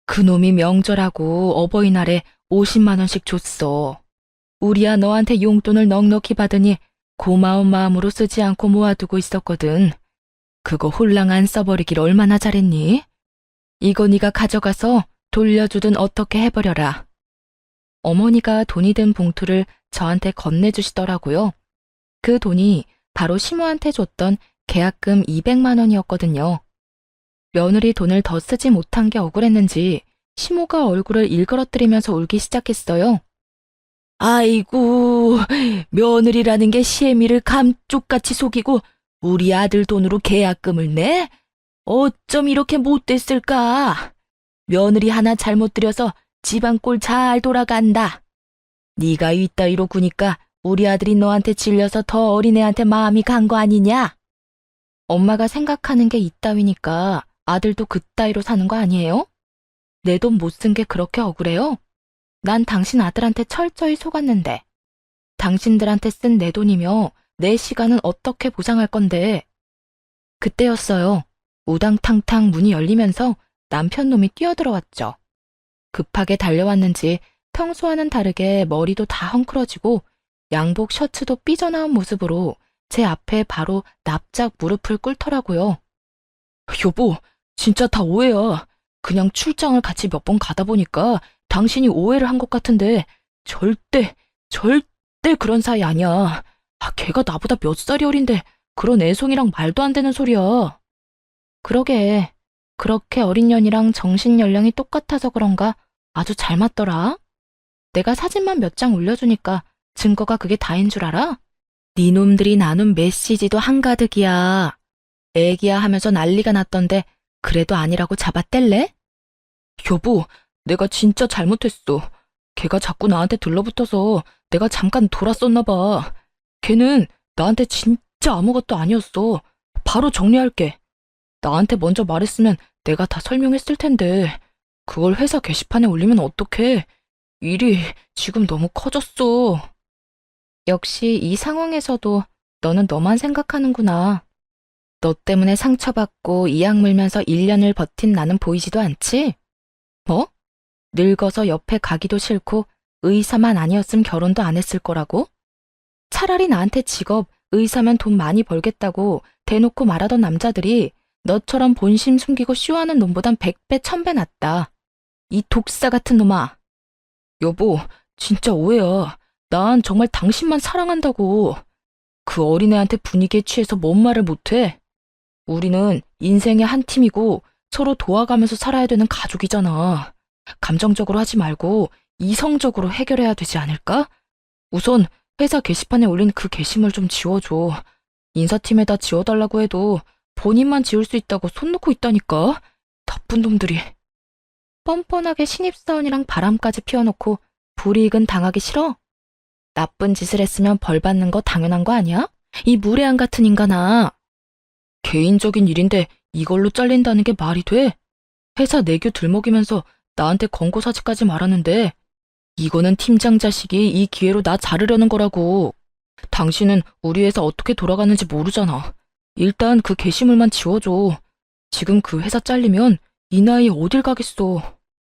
A: 그놈이 명절하고 어버이날에 50만 원씩 줬어. 우리야 너한테 용돈을 넉넉히 받으니 고마운 마음으로 쓰지 않고 모아두고 있었거든. 그거 홀랑 안 써버리길 얼마나 잘했니? 이거 네가 가져가서 돌려주든 어떻게 해버려라. 어머니가 돈이 든 봉투를 저한테 건네주시더라고요. 그 돈이 바로 시모한테 줬던 계약금 200만 원이었거든요. 며느리 돈을 더 쓰지 못한 게 억울했는지 시모가 얼굴을 일그러뜨리면서 울기 시작했어요. 아이고, 며느리라는 게 시애미를 감쪽같이 속이고 우리 아들 돈으로 계약금을 내? 어쩜 이렇게 못됐을까? 며느리 하나 잘못 들여서 집안 꼴 잘 돌아간다. 네가 이따위로 구니까 우리 아들이 너한테 질려서 더 어린애한테 마음이 간 거 아니냐? 엄마가 생각하는 게 이따위니까 아들도 그따위로 사는 거 아니에요? 내 돈 못 쓴 게 그렇게 억울해요? 난 당신 아들한테 철저히 속았는데 당신들한테 쓴 내 돈이며 내 시간은 어떻게 보상할 건데. 그때였어요. 우당탕탕 문이 열리면서 남편 놈이 뛰어들어왔죠. 급하게 달려왔는지 평소와는 다르게 머리도 다 헝클어지고 양복 셔츠도 삐져나온 모습으로 제 앞에 바로 납작 무릎을 꿇더라고요. 여보, 진짜 다 오해야. 그냥 출장을 같이 몇 번 가다 보니까 당신이 오해를 한 것 같은데 절대 그런 사이 아니야. 걔가 나보다 몇 살이 어린데 그런 애송이랑 말도 안 되는 소리야. 그러게, 그렇게 어린 년이랑 정신 연령이 똑같아서 그런가 아주 잘 맞더라. 내가 사진만 몇 장 올려주니까 증거가 그게 다인 줄 알아? 네 놈들이 나눈 메시지도 한가득이야. 애기야 하면서 난리가 났던데 그래도 아니라고 잡아뗄래? 여보, 내가 진짜 잘못했어. 걔가 자꾸 나한테 들러붙어서 내가 잠깐 돌았었나 봐. 걔는 나한테 진짜 아무것도 아니었어. 바로 정리할게. 나한테 먼저 말했으면 내가 다 설명했을 텐데 그걸 회사 게시판에 올리면 어떡해. 일이 지금 너무 커졌어. 역시 이 상황에서도 너는 너만 생각하는구나. 너 때문에 상처받고 이악 물면서 1년을 버틴 나는 보이지도 않지? 뭐? 늙어서 옆에 가기도 싫고 의사만 아니었음 결혼도 안 했을 거라고? 차라리 나한테 직업, 의사면 돈 많이 벌겠다고 대놓고 말하던 남자들이 너처럼 본심 숨기고 쇼하는 놈보단 100배, 1000배 낫다. 이 독사 같은 놈아. 여보, 진짜 오해야. 난 정말 당신만 사랑한다고. 그 어린애한테 분위기에 취해서 뭔 말을 못해. 우리는 인생의 한 팀이고 서로 도와가면서 살아야 되는 가족이잖아. 감정적으로 하지 말고 이성적으로 해결해야 되지 않을까? 우선 회사 게시판에 올린 그 게시물 좀 지워줘. 인사팀에다 지워달라고 해도 본인만 지울 수 있다고 손 놓고 있다니까. 나쁜 놈들이. 뻔뻔하게 신입사원이랑 바람까지 피워놓고 불이익은 당하기 싫어? 나쁜 짓을 했으면 벌 받는 거 당연한 거 아니야? 이 무례한 같은 인간아. 개인적인 일인데 이걸로 잘린다는 게 말이 돼? 회사 내규 들먹이면서 나한테 권고사직까지 말하는데 이거는 팀장 자식이 이 기회로 나 자르려는 거라고. 당신은 우리 회사 어떻게 돌아가는지 모르잖아. 일단 그 게시물만 지워줘. 지금 그 회사 잘리면 이 나이에 어딜 가겠어.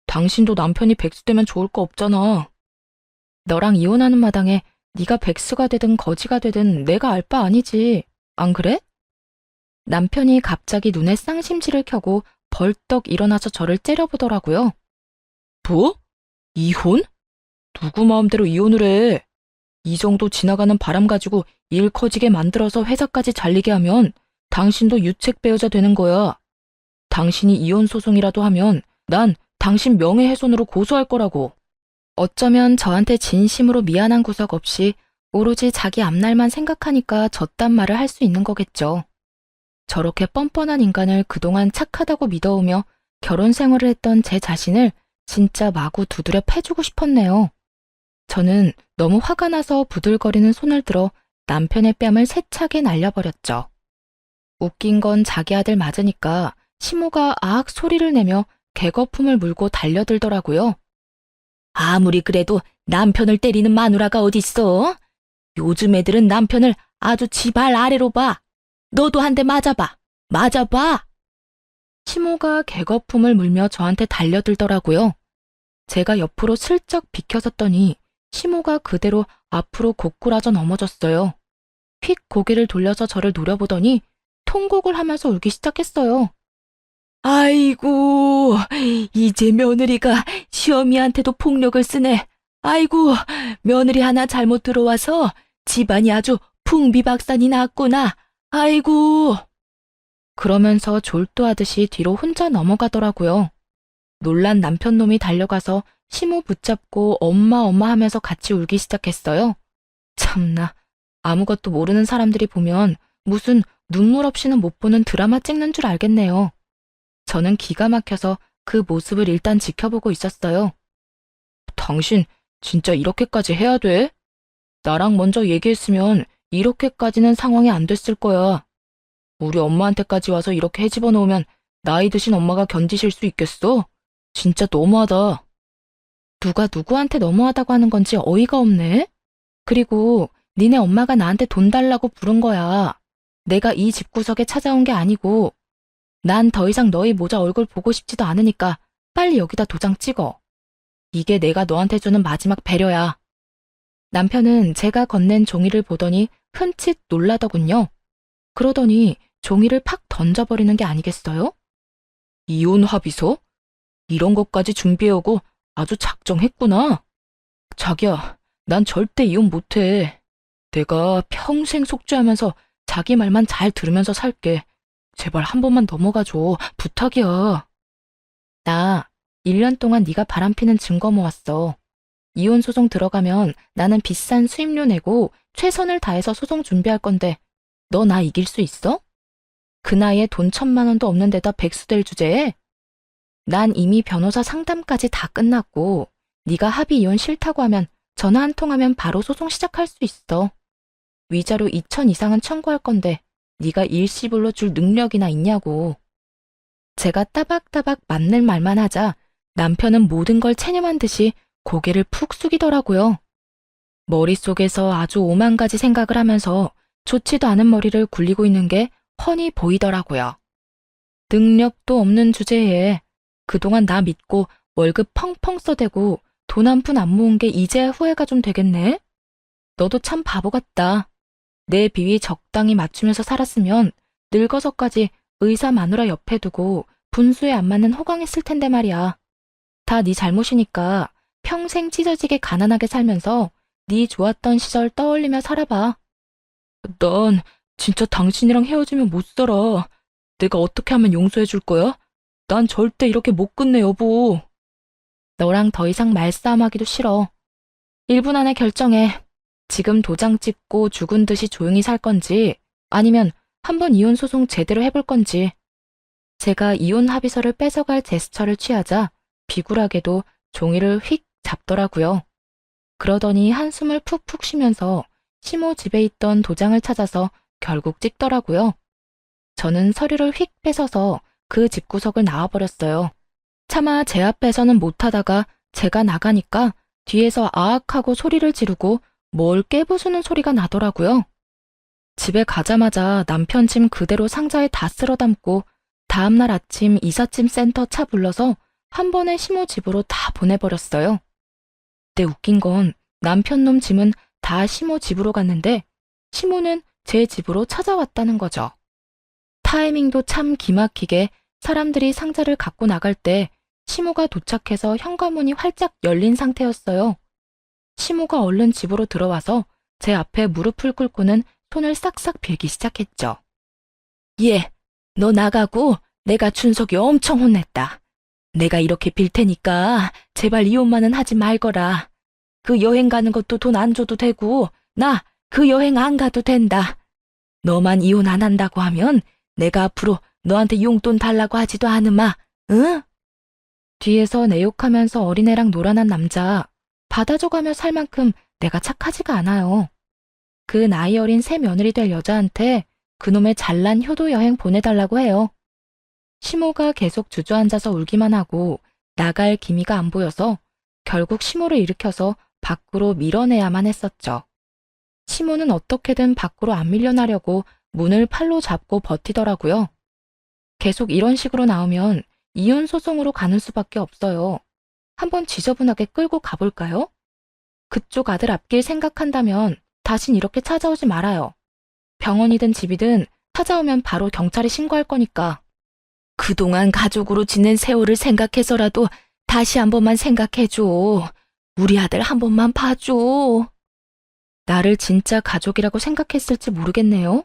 A: 당신도 남편이 백수 되면 좋을 거 없잖아. 너랑 이혼하는 마당에 네가 백수가 되든 거지가 되든 내가 알 바 아니지. 안 그래? 남편이 갑자기 눈에 쌍심지를 켜고 벌떡 일어나서 저를 째려보더라고요. 뭐? 이혼? 누구 마음대로 이혼을 해? 이 정도 지나가는 바람 가지고 일 커지게 만들어서 회사까지 잘리게 하면 당신도 유책 배우자 되는 거야. 당신이 이혼 소송이라도 하면 난 당신 명예훼손으로 고소할 거라고. 어쩌면 저한테 진심으로 미안한 구석 없이 오로지 자기 앞날만 생각하니까 저딴 말을 할 수 있는 거겠죠. 저렇게 뻔뻔한 인간을 그동안 착하다고 믿어오며 결혼 생활을 했던 제 자신을 진짜 마구 두드려 패주고 싶었네요. 저는 너무 화가 나서 부들거리는 손을 들어 남편의 뺨을 세차게 날려버렸죠. 웃긴 건 자기 아들 맞으니까 시모가 아악 소리를 내며 개거품을 물고 달려들더라고요. 아무리 그래도 남편을 때리는 마누라가 어딨어? 요즘 애들은 남편을 아주 지발 아래로 봐. 너도 한 대 맞아봐. 맞아봐. 시모가 개거품을 물며 저한테 달려들더라고요. 제가 옆으로 슬쩍 비켜섰더니 시모가 그대로 앞으로 고꾸라져 넘어졌어요. 휙 고개를 돌려서 저를 노려보더니 통곡을 하면서 울기 시작했어요. 아이고, 이제 며느리가 시어미한테도 폭력을 쓰네. 아이고, 며느리 하나 잘못 들어와서 집안이 아주 풍비박산이 났구나. 아이고. 그러면서 졸도하듯이 뒤로 혼자 넘어가더라고요. 놀란 남편놈이 달려가서 시모 붙잡고 엄마 하면서 같이 울기 시작했어요. 참나, 아무것도 모르는 사람들이 보면 무슨 눈물 없이는 못 보는 드라마 찍는 줄 알겠네요. 저는 기가 막혀서 그 모습을 일단 지켜보고 있었어요. 당신 진짜 이렇게까지 해야 돼? 나랑 먼저 얘기했으면 이렇게까지는 상황이 안 됐을 거야. 우리 엄마한테까지 와서 이렇게 헤집어 놓으면 나이 드신 엄마가 견디실 수 있겠어? 진짜 너무하다. 누가 누구한테 너무하다고 하는 건지 어이가 없네? 그리고 니네 엄마가 나한테 돈 달라고 부른 거야. 내가 이 집구석에 찾아온 게 아니고. 난 더 이상 너희 모자 얼굴 보고 싶지도 않으니까 빨리 여기다 도장 찍어. 이게 내가 너한테 주는 마지막 배려야. 남편은 제가 건넨 종이를 보더니 흠칫 놀라더군요. 그러더니 종이를 팍 던져버리는 게 아니겠어요? 이혼 합의서? 이런 것까지 준비해오고 아주 작정했구나. 자기야, 난 절대 이혼 못해. 내가 평생 속죄하면서 자기 말만 잘 들으면서 살게. 제발 한 번만 넘어가줘. 부탁이야. 나 1년 동안 네가 바람피는 증거 모았어. 이혼 소송 들어가면 나는 비싼 수임료 내고 최선을 다해서 소송 준비할 건데 너 나 이길 수 있어? 그 나이에 돈 1,000만 원도 없는 데다 백수될 주제에? 난 이미 변호사 상담까지 다 끝났고 네가 합의 이혼 싫다고 하면 전화 한 통하면 바로 소송 시작할 수 있어. 위자료 2천 이상은 청구할 건데 네가 일시불로 줄 능력이나 있냐고. 제가 따박따박 맞는 말만 하자 남편은 모든 걸 체념한 듯이 고개를 푹 숙이더라고요. 머릿속에서 아주 오만 가지 생각을 하면서 좋지도 않은 머리를 굴리고 있는 게 훤히 보이더라고요. 능력도 없는 주제에 그동안 나 믿고 월급 펑펑 써대고 돈 한 푼 안 모은 게 이제야 후회가 좀 되겠네? 너도 참 바보 같다. 내 비위 적당히 맞추면서 살았으면 늙어서까지 의사 마누라 옆에 두고 분수에 안 맞는 호강했을 텐데 말이야. 다 네 잘못이니까 평생 찢어지게 가난하게 살면서 네 좋았던 시절 떠올리며 살아봐. 난 진짜 당신이랑 헤어지면 못 살아. 내가 어떻게 하면 용서해 줄 거야? 난 절대 이렇게 못 끝내, 여보. 너랑 더 이상 말싸움하기도 싫어. 1분 안에 결정해. 지금 도장 찍고 죽은 듯이 조용히 살 건지 아니면 한번 이혼 소송 제대로 해볼 건지. 제가 이혼 합의서를 뺏어갈 제스처를 취하자 비굴하게도 종이를 휙 잡더라고요. 그러더니 한숨을 푹푹 쉬면서 시모 집에 있던 도장을 찾아서 결국 찍더라고요. 저는 서류를 휙 뺏어서 그 집구석을 나와버렸어요. 차마 제 앞에서는 못하다가 제가 나가니까 뒤에서 아악하고 소리를 지르고 뭘 깨부수는 소리가 나더라고요. 집에 가자마자 남편 짐 그대로 상자에 다 쓸어 담고 다음날 아침 이삿짐 센터 차 불러서 한 번에 시모 집으로 다 보내버렸어요. 근데 웃긴 건 남편 놈 짐은 다 시모 집으로 갔는데 시모는 제 집으로 찾아왔다는 거죠. 타이밍도 참 기막히게 사람들이 상자를 갖고 나갈 때 시모가 도착해서 현관문이 활짝 열린 상태였어요. 시모가 얼른 집으로 들어와서 제 앞에 무릎을 꿇고는 손을 싹싹 빌기 시작했죠. 예, 너 나가고 내가 준석이 엄청 혼냈다. 내가 이렇게 빌 테니까 제발 이혼만은 하지 말거라. 그 여행 가는 것도 돈 안 줘도 되고 나 그 여행 안 가도 된다. 너만 이혼 안 한다고 하면 내가 앞으로 너한테 용돈 달라고 하지도 않으마. 응? 뒤에서 내 욕하면서 어린애랑 놀아난 남자 받아줘가며 살 만큼 내가 착하지가 않아요. 그 나이 어린 새 며느리 될 여자한테 그놈의 잘난 효도 여행 보내달라고 해요. 시모가 계속 주저앉아서 울기만 하고 나갈 기미가 안 보여서 결국 시모를 일으켜서 밖으로 밀어내야만 했었죠. 시모는 어떻게든 밖으로 안 밀려나려고 문을 팔로 잡고 버티더라고요. 계속 이런 식으로 나오면 이혼 소송으로 가는 수밖에 없어요. 한번 지저분하게 끌고 가볼까요? 그쪽 아들 앞길 생각한다면 다신 이렇게 찾아오지 말아요. 병원이든 집이든 찾아오면 바로 경찰에 신고할 거니까. 그동안 가족으로 지낸 세월을 생각해서라도 다시 한 번만 생각해줘. 우리 아들 한 번만 봐줘. 나를 진짜 가족이라고 생각했을지 모르겠네요.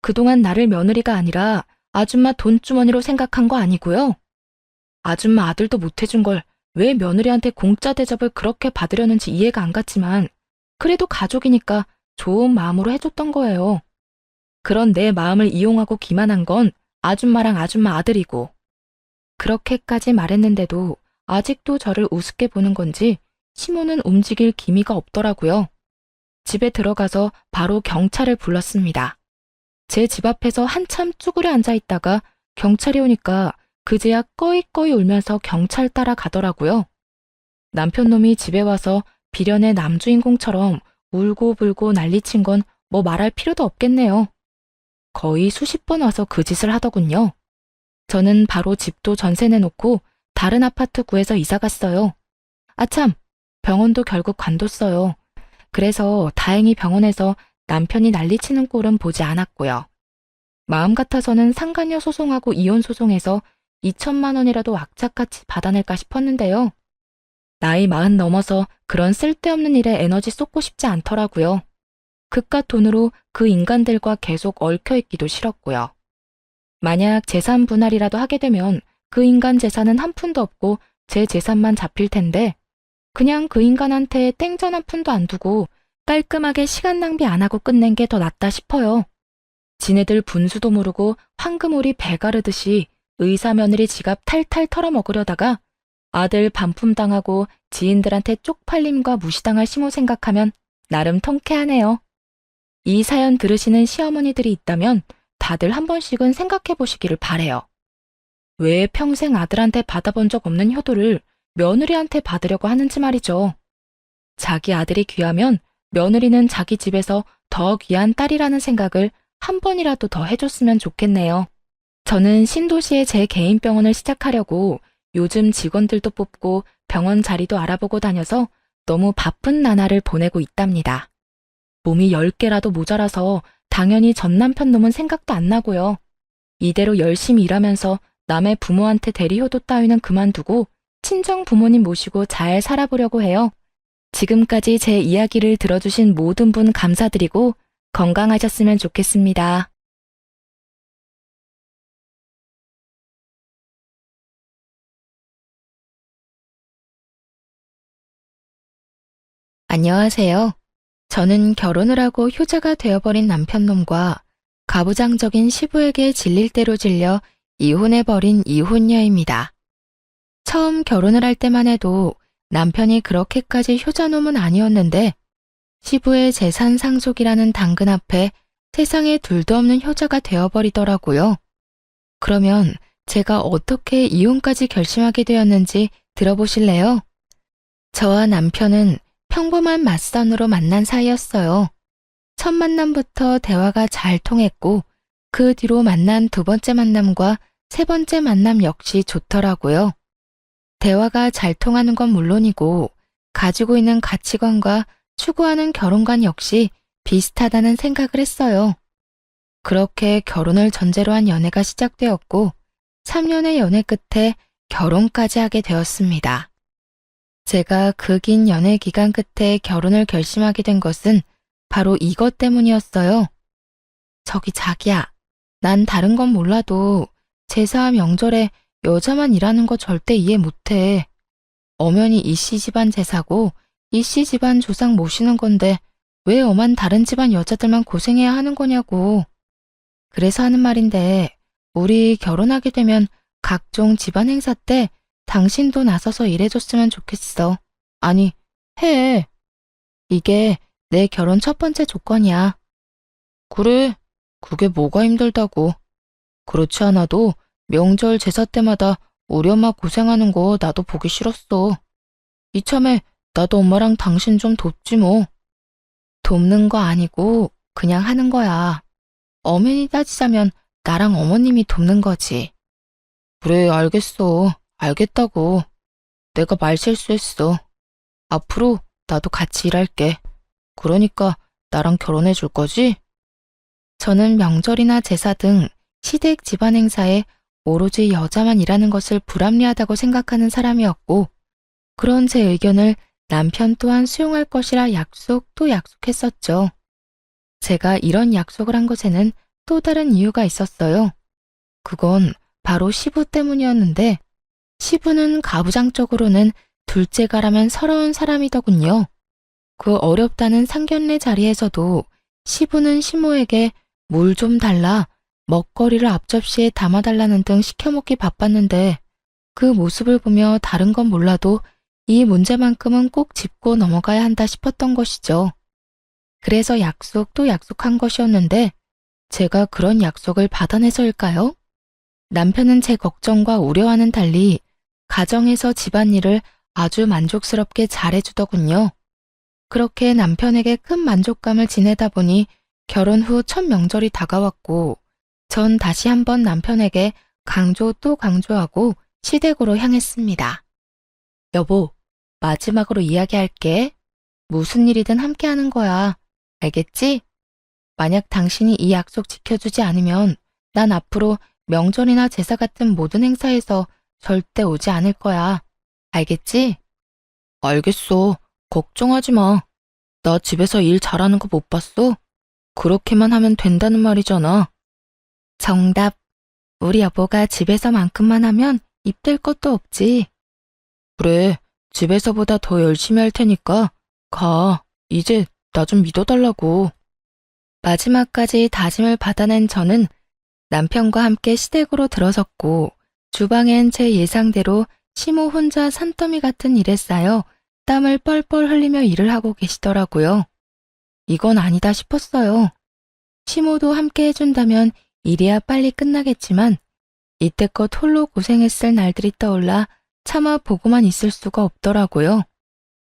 A: 그동안 나를 며느리가 아니라 아줌마 돈주머니로 생각한 거 아니고요. 아줌마 아들도 못해준 걸 왜 며느리한테 공짜 대접을 그렇게 받으려는지 이해가 안 갔지만 그래도 가족이니까 좋은 마음으로 해줬던 거예요. 그런 내 마음을 이용하고 기만한 건 아줌마랑 아줌마 아들이고 그렇게까지 말했는데도 아직도 저를 우습게 보는 건지 시모는 움직일 기미가 없더라고요. 집에 들어가서 바로 경찰을 불렀습니다. 제 집 앞에서 한참 쭈그려 앉아 있다가 경찰이 오니까 그제야 꺼이꺼이 울면서 경찰 따라가더라고요. 남편놈이 집에 와서 비련의 남주인공처럼 울고불고 난리친 건 뭐 말할 필요도 없겠네요. 거의 수십 번 와서 그 짓을 하더군요. 저는 바로 집도 전세 내놓고 다른 아파트 구해서 이사 갔어요. 아참, 병원도 결국 관뒀어요. 그래서 다행히 병원에서 남편이 난리치는 꼴은 보지 않았고요. 마음 같아서는 상간녀 소송하고 이혼 소송해서 2천만 원이라도 악착같이 받아낼까 싶었는데요. 나이 40 넘어서 그런 쓸데없는 일에 에너지 쏟고 싶지 않더라고요. 그깟 돈으로 그 인간들과 계속 얽혀있기도 싫었고요. 만약 재산 분할이라도 하게 되면 그 인간 재산은 한 푼도 없고 제 재산만 잡힐 텐데 그냥 그 인간한테 땡전 한 푼도 안 두고 깔끔하게 시간 낭비 안 하고 끝낸 게 더 낫다 싶어요. 지네들 분수도 모르고 황금오리 배 가르듯이 의사 며느리 지갑 탈탈 털어먹으려다가 아들 반품당하고 지인들한테 쪽팔림과 무시당할 시모 생각하면 나름 통쾌하네요. 이 사연 들으시는 시어머니들이 있다면 다들 한 번씩은 생각해 보시기를 바래요. 왜 평생 아들한테 받아본 적 없는 효도를 며느리한테 받으려고 하는지 말이죠. 자기 아들이 귀하면 며느리는 자기 집에서 더 귀한 딸이라는 생각을 한 번이라도 더 해줬으면 좋겠네요. 저는 신도시에 제 개인 병원을 시작하려고 요즘 직원들도 뽑고 병원 자리도 알아보고 다녀서 너무 바쁜 나날을 보내고 있답니다. 몸이 10개라도 모자라서 당연히 전 남편 놈은 생각도 안 나고요. 이대로 열심히 일하면서 남의 부모한테 대리효도 따위는 그만두고 친정 부모님 모시고 잘 살아보려고 해요. 지금까지 제 이야기를 들어주신 모든 분 감사드리고 건강하셨으면 좋겠습니다. 안녕하세요. 저는 결혼을 하고 효자가 되어버린 남편놈과 가부장적인 시부에게 질릴 대로 질려 이혼해버린 이혼녀입니다. 처음 결혼을 할 때만 해도 남편이 그렇게까지 효자놈은 아니었는데 시부의 재산 상속이라는 당근 앞에 세상에 둘도 없는 효자가 되어버리더라고요. 그러면 제가 어떻게 이혼까지 결심하게 되었는지 들어보실래요? 저와 남편은 평범한 맞선으로 만난 사이였어요. 첫 만남부터 대화가 잘 통했고 그 뒤로 만난 두 번째 만남과 세 번째 만남 역시 좋더라고요. 대화가 잘 통하는 건 물론이고 가지고 있는 가치관과 추구하는 결혼관 역시 비슷하다는 생각을 했어요. 그렇게 결혼을 전제로 한 연애가 시작되었고 3년의 연애 끝에 결혼까지 하게 되었습니다. 제가 그 긴 연애 기간 끝에 결혼을 결심하게 된 것은 바로 이것 때문이었어요. 저기 자기야, 난 다른 건 몰라도 제사 명절에 여자만 일하는 거 절대 이해 못해. 엄연히 이씨 집안 제사고 이씨 집안 조상 모시는 건데 왜 엄한 다른 집안 여자들만 고생해야 하는 거냐고. 그래서 하는 말인데 우리 결혼하게 되면 각종 집안 행사 때 당신도 나서서 일해줬으면 좋겠어. 아니, 해. 이게 내 결혼 첫 번째 조건이야. 그래, 그게 뭐가 힘들다고. 그렇지 않아도 명절 제사 때마다 우리 엄마 고생하는 거 나도 보기 싫었어. 이참에 나도 엄마랑 당신 좀 돕지 뭐. 돕는 거 아니고 그냥 하는 거야. 엄연히 따지자면 나랑 어머님이 돕는 거지. 그래, 알겠어. 알겠다고. 내가 말 실수했어. 앞으로 나도 같이 일할게. 그러니까 나랑 결혼해 줄 거지? 저는 명절이나 제사 등 시댁 집안 행사에 오로지 여자만 일하는 것을 불합리하다고 생각하는 사람이었고 그런 제 의견을 남편 또한 수용할 것이라 약속 또 약속했었죠. 제가 이런 약속을 한 것에는 또 다른 이유가 있었어요. 그건 바로 시부 때문이었는데 시부는 가부장적으로는 둘째가라면 서러운 사람이더군요. 그 어렵다는 상견례 자리에서도 시부는 시모에게 물 좀 달라, 먹거리를 앞접시에 담아달라는 등 시켜먹기 바빴는데 그 모습을 보며 다른 건 몰라도 이 문제만큼은 꼭 짚고 넘어가야 한다 싶었던 것이죠. 그래서 약속 또 약속한 것이었는데 제가 그런 약속을 받아내서일까요? 남편은 제 걱정과 우려와는 달리 가정에서 집안일을 아주 만족스럽게 잘해주더군요. 그렇게 남편에게 큰 만족감을 지내다 보니 결혼 후 첫 명절이 다가왔고 전 다시 한번 남편에게 강조 또 강조하고 시댁으로 향했습니다. 여보, 마지막으로 이야기할게. 무슨 일이든 함께하는 거야. 알겠지? 만약 당신이 이 약속 지켜주지 않으면 난 앞으로 명절이나 제사 같은 모든 행사에서 절대 오지 않을 거야. 알겠지? 알겠어. 걱정하지 마. 나 집에서 일 잘하는 거 못 봤어? 그렇게만 하면 된다는 말이잖아. 정답. 우리 여보가 집에서만큼만 하면 입댈 것도 없지. 그래, 집에서보다 더 열심히 할 테니까 가. 이제 나 좀 믿어달라고. 마지막까지 다짐을 받아낸 저는 남편과 함께 시댁으로 들어섰고 주방엔 제 예상대로 시모 혼자 산더미 같은 일에 쌓여 땀을 뻘뻘 흘리며 일을 하고 계시더라고요. 이건 아니다 싶었어요. 시모도 함께 해준다면 일이야 빨리 끝나겠지만 이때껏 홀로 고생했을 날들이 떠올라 차마 보고만 있을 수가 없더라고요.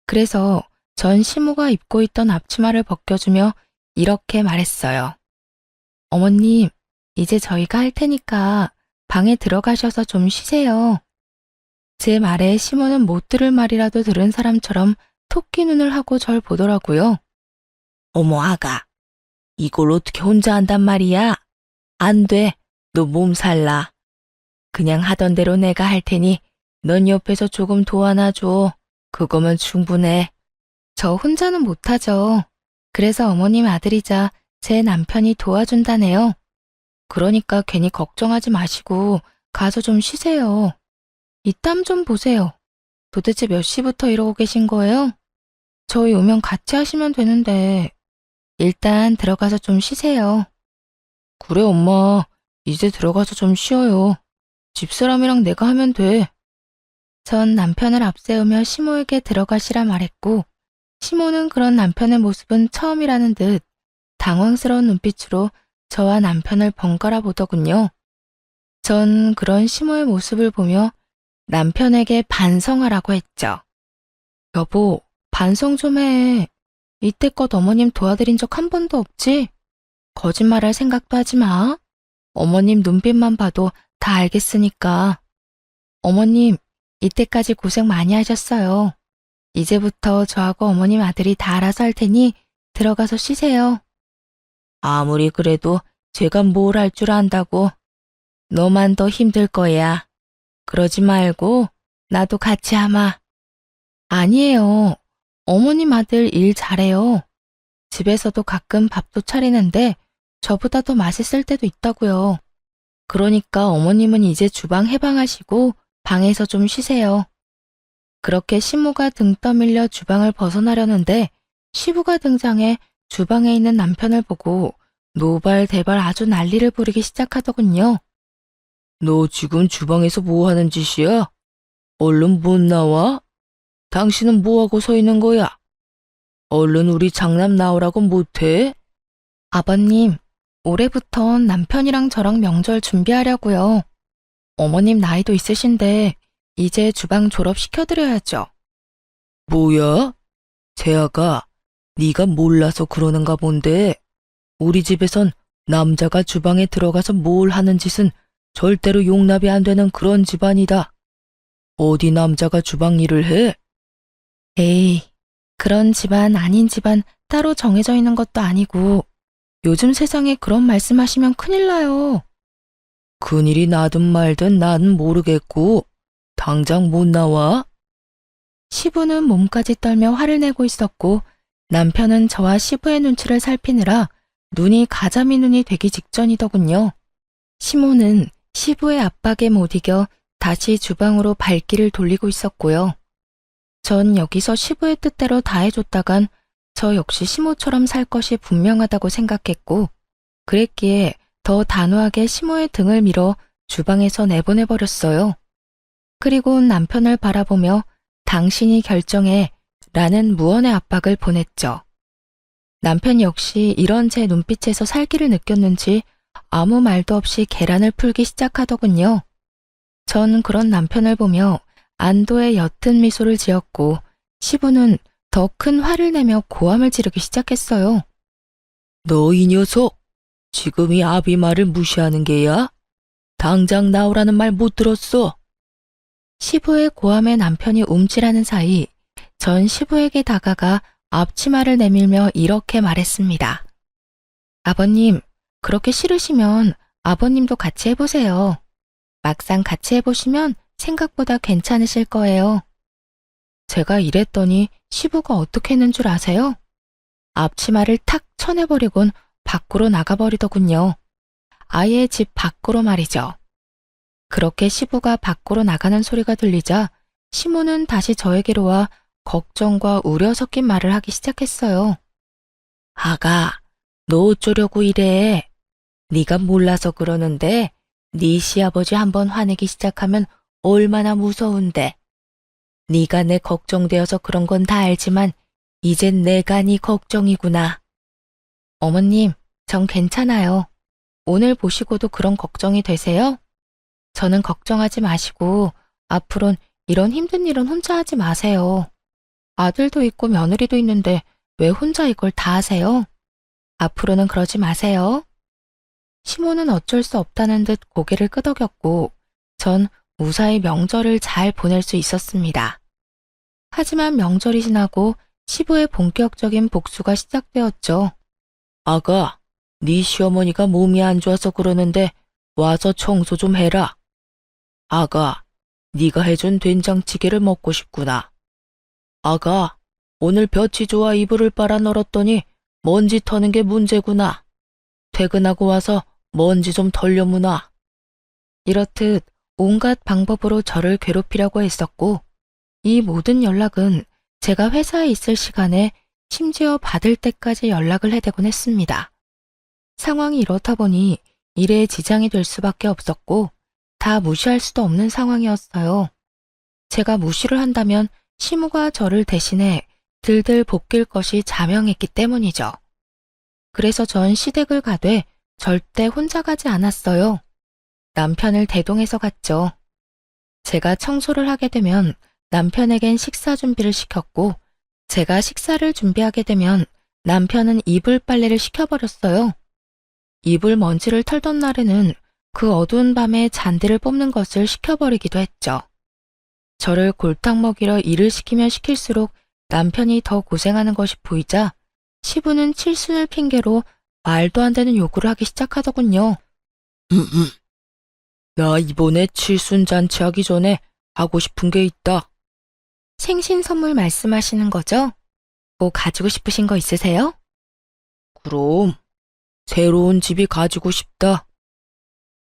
A: 그래서 전 시모가 입고 있던 앞치마를 벗겨주며 이렇게 말했어요. 어머님, 이제 저희가 할 테니까 방에 들어가셔서 좀 쉬세요. 제 말에 시모는 못 들을 말이라도 들은 사람처럼 토끼 눈을 하고 절 보더라고요. 어머 아가, 이걸 어떻게 혼자 한단 말이야? 안 돼, 너 몸살나. 그냥 하던 대로 내가 할 테니 넌 옆에서 조금 도와놔줘. 그거면 충분해. 저 혼자는 못하죠. 그래서 어머님 아들이자 제 남편이 도와준다네요. 그러니까 괜히 걱정하지 마시고 가서 좀 쉬세요. 이 땀 좀 보세요. 도대체 몇 시부터 이러고 계신 거예요? 저희 오면 같이 하시면 되는데 일단 들어가서 좀 쉬세요. 그래 엄마, 이제 들어가서 좀 쉬어요. 집사람이랑 내가 하면 돼. 전 남편을 앞세우며 시모에게 들어가시라 말했고 시모는 그런 남편의 모습은 처음이라는 듯 당황스러운 눈빛으로 저와 남편을 번갈아 보더군요. 전 그런 시모의 모습을 보며 남편에게 반성하라고 했죠. 여보, 반성 좀 해. 이때껏 어머님 도와드린 적 한 번도 없지? 거짓말할 생각도 하지 마. 어머님 눈빛만 봐도 다 알겠으니까. 어머님, 이때까지 고생 많이 하셨어요. 이제부터 저하고 어머님 아들이 다 알아서 할 테니 들어가서 쉬세요. 아무리 그래도 제가 뭘 할 줄 안다고. 너만 더 힘들 거야. 그러지 말고 나도 같이 하마. 아니에요. 어머님 아들 일 잘해요. 집에서도 가끔 밥도 차리는데 저보다 더 맛있을 때도 있다고요. 그러니까 어머님은 이제 주방 해방하시고 방에서 좀 쉬세요. 그렇게 시모가 등 떠밀려 주방을 벗어나려는데 시부가 등장해 주방에 있는 남편을 보고 노발대발 아주 난리를 부리기 시작하더군요. 너 지금 주방에서 뭐 하는 짓이야? 얼른 못 나와? 당신은 뭐하고 서 있는 거야? 얼른 우리 장남 나오라고 못해? 아버님, 올해부턴 남편이랑 저랑 명절 준비하려고요. 어머님 나이도 있으신데 이제 주방 졸업시켜드려야죠. 뭐야? 재아가 네가 몰라서 그러는가 본데 우리 집에선 남자가 주방에 들어가서 뭘 하는 짓은 절대로 용납이 안 되는 그런 집안이다. 어디 남자가 주방 일을 해? 에이, 그런 집안 아닌 집안 따로 정해져 있는 것도 아니고 요즘 세상에 그런 말씀하시면 큰일 나요. 큰일이 나든 말든 난 모르겠고 당장 못 나와? 시부는 몸까지 떨며 화를 내고 있었고 남편은 저와 시부의 눈치를 살피느라 눈이 가자미 눈이 되기 직전이더군요. 시모는 시부의 압박에 못 이겨 다시 주방으로 발길을 돌리고 있었고요. 전 여기서 시부의 뜻대로 다 해줬다간 저 역시 시모처럼 살 것이 분명하다고 생각했고 그랬기에 더 단호하게 시모의 등을 밀어 주방에서 내보내버렸어요. 그리고 남편을 바라보며 당신이 결정해 라는 무언의 압박을 보냈죠. 남편 역시 이런 제 눈빛에서 살기를 느꼈는지 아무 말도 없이 계란을 풀기 시작하더군요. 전 그런 남편을 보며 안도의 옅은 미소를 지었고 시부는 더 큰 화를 내며 고함을 지르기 시작했어요. 너 이 녀석! 지금 이 아비 말을 무시하는 게야? 당장 나오라는 말 못 들었어? 시부의 고함에 남편이 움찔하는 사이 전 시부에게 다가가 앞치마를 내밀며 이렇게 말했습니다. 아버님, 그렇게 싫으시면 아버님도 같이 해보세요. 막상 같이 해보시면 생각보다 괜찮으실 거예요. 제가 이랬더니 시부가 어떻게 했는 줄 아세요? 앞치마를 탁 쳐내버리곤 밖으로 나가버리더군요. 아예 집 밖으로 말이죠. 그렇게 시부가 밖으로 나가는 소리가 들리자 시모는 다시 저에게로 와 걱정과 우려 섞인 말을 하기 시작했어요. 아가, 너 어쩌려고 이래? 네가 몰라서 그러는데 네 시아버지 한번 화내기 시작하면 얼마나 무서운데. 네가 내 걱정되어서 그런 건 다 알지만 이젠 내가 네 걱정이구나. 어머님, 전 괜찮아요. 오늘 보시고도 그런 걱정이 되세요? 저는 걱정하지 마시고 앞으론 이런 힘든 일은 혼자 하지 마세요. 아들도 있고 며느리도 있는데 왜 혼자 이걸 다 하세요? 앞으로는 그러지 마세요. 시모는 어쩔 수 없다는 듯 고개를 끄덕였고 전 무사히 명절을 잘 보낼 수 있었습니다. 하지만 명절이 지나고 시부의 본격적인 복수가 시작되었죠. 아가, 네 시어머니가 몸이 안 좋아서 그러는데 와서 청소 좀 해라. 아가, 네가 해준 된장찌개를 먹고 싶구나. 아가, 오늘 볕이 좋아 이불을 빨아 널었더니 먼지 터는 게 문제구나. 퇴근하고 와서 먼지 좀 털려무나. 이렇듯 온갖 방법으로 저를 괴롭히려고 했었고 이 모든 연락은 제가 회사에 있을 시간에 심지어 받을 때까지 연락을 해대곤 했습니다. 상황이 이렇다 보니 일에 지장이 될 수밖에 없었고 다 무시할 수도 없는 상황이었어요. 제가 무시를 한다면 시무가 저를 대신해 들들 볶일 것이 자명했기 때문이죠. 그래서 전 시댁을 가되 절대 혼자 가지 않았어요. 남편을 대동해서 갔죠. 제가 청소를 하게 되면 남편에겐 식사 준비를 시켰고 제가 식사를 준비하게 되면 남편은 이불 빨래를 시켜버렸어요. 이불 먼지를 털던 날에는 그 어두운 밤에 잔디를 뽑는 것을 시켜버리기도 했죠. 저를 골탕 먹이러 일을 시키면 시킬수록 남편이 더 고생하는 것이 보이자 시부는 칠순을 핑계로 말도 안 되는 요구를 하기 시작하더군요. 나 이번에 칠순 잔치하기 전에 하고 싶은 게 있다. 생신 선물 말씀하시는 거죠? 뭐 가지고 싶으신 거 있으세요? 그럼 새로운 집이 가지고 싶다.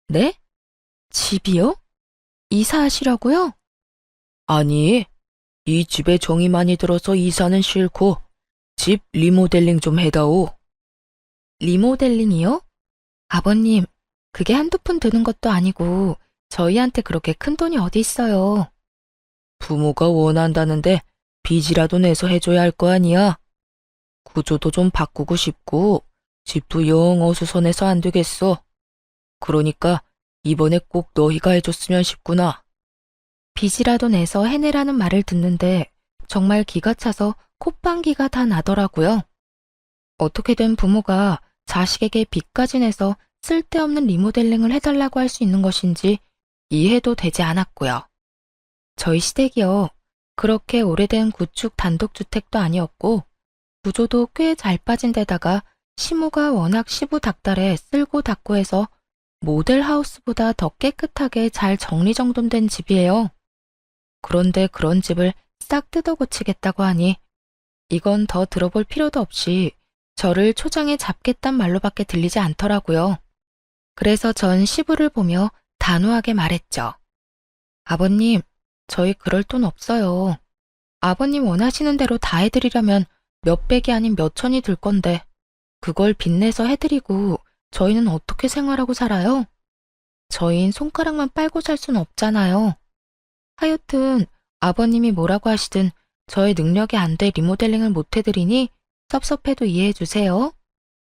A: 네? 집이요? 이사하시려고요? 아니, 이 집에 정이 많이 들어서 이사는 싫고 집 리모델링 좀 해다오. 리모델링이요? 아버님, 그게 한두 푼 드는 것도 아니고 저희한테 그렇게 큰 돈이 어디 있어요. 부모가 원한다는데 빚이라도 내서 해줘야 할 거 아니야. 구조도 좀 바꾸고 싶고 집도 영 어수선해서 안 되겠어. 그러니까 이번에 꼭 너희가 해줬으면 싶구나. 빚이라도 내서 해내라는 말을 듣는데 정말 기가 차서 콧방귀가 다 나더라고요. 어떻게든 부모가 자식에게 빚까지 내서 쓸데없는 리모델링을 해달라고 할 수 있는 것인지 이해도 되지 않았고요. 저희 시댁이요. 그렇게 오래된 구축 단독주택도 아니었고 구조도 꽤 잘 빠진 데다가 시모가 워낙 시부 닥달에 쓸고 닦고 해서 모델하우스보다 더 깨끗하게 잘 정리정돈된 집이에요. 그런데 그런 집을 싹 뜯어 고치겠다고 하니 이건 더 들어볼 필요도 없이 저를 초장에 잡겠단 말로밖에 들리지 않더라고요. 그래서 전 시부를 보며 단호하게 말했죠. 아버님, 저희 그럴 돈 없어요. 아버님 원하시는 대로 다 해드리려면 몇백이 아닌 몇천이 들 건데 그걸 빚내서 해드리고 저희는 어떻게 생활하고 살아요? 저희는 손가락만 빨고 살 순 없잖아요. 하여튼 아버님이 뭐라고 하시든 저의 능력이 안 돼 리모델링을 못 해드리니 섭섭해도 이해해 주세요.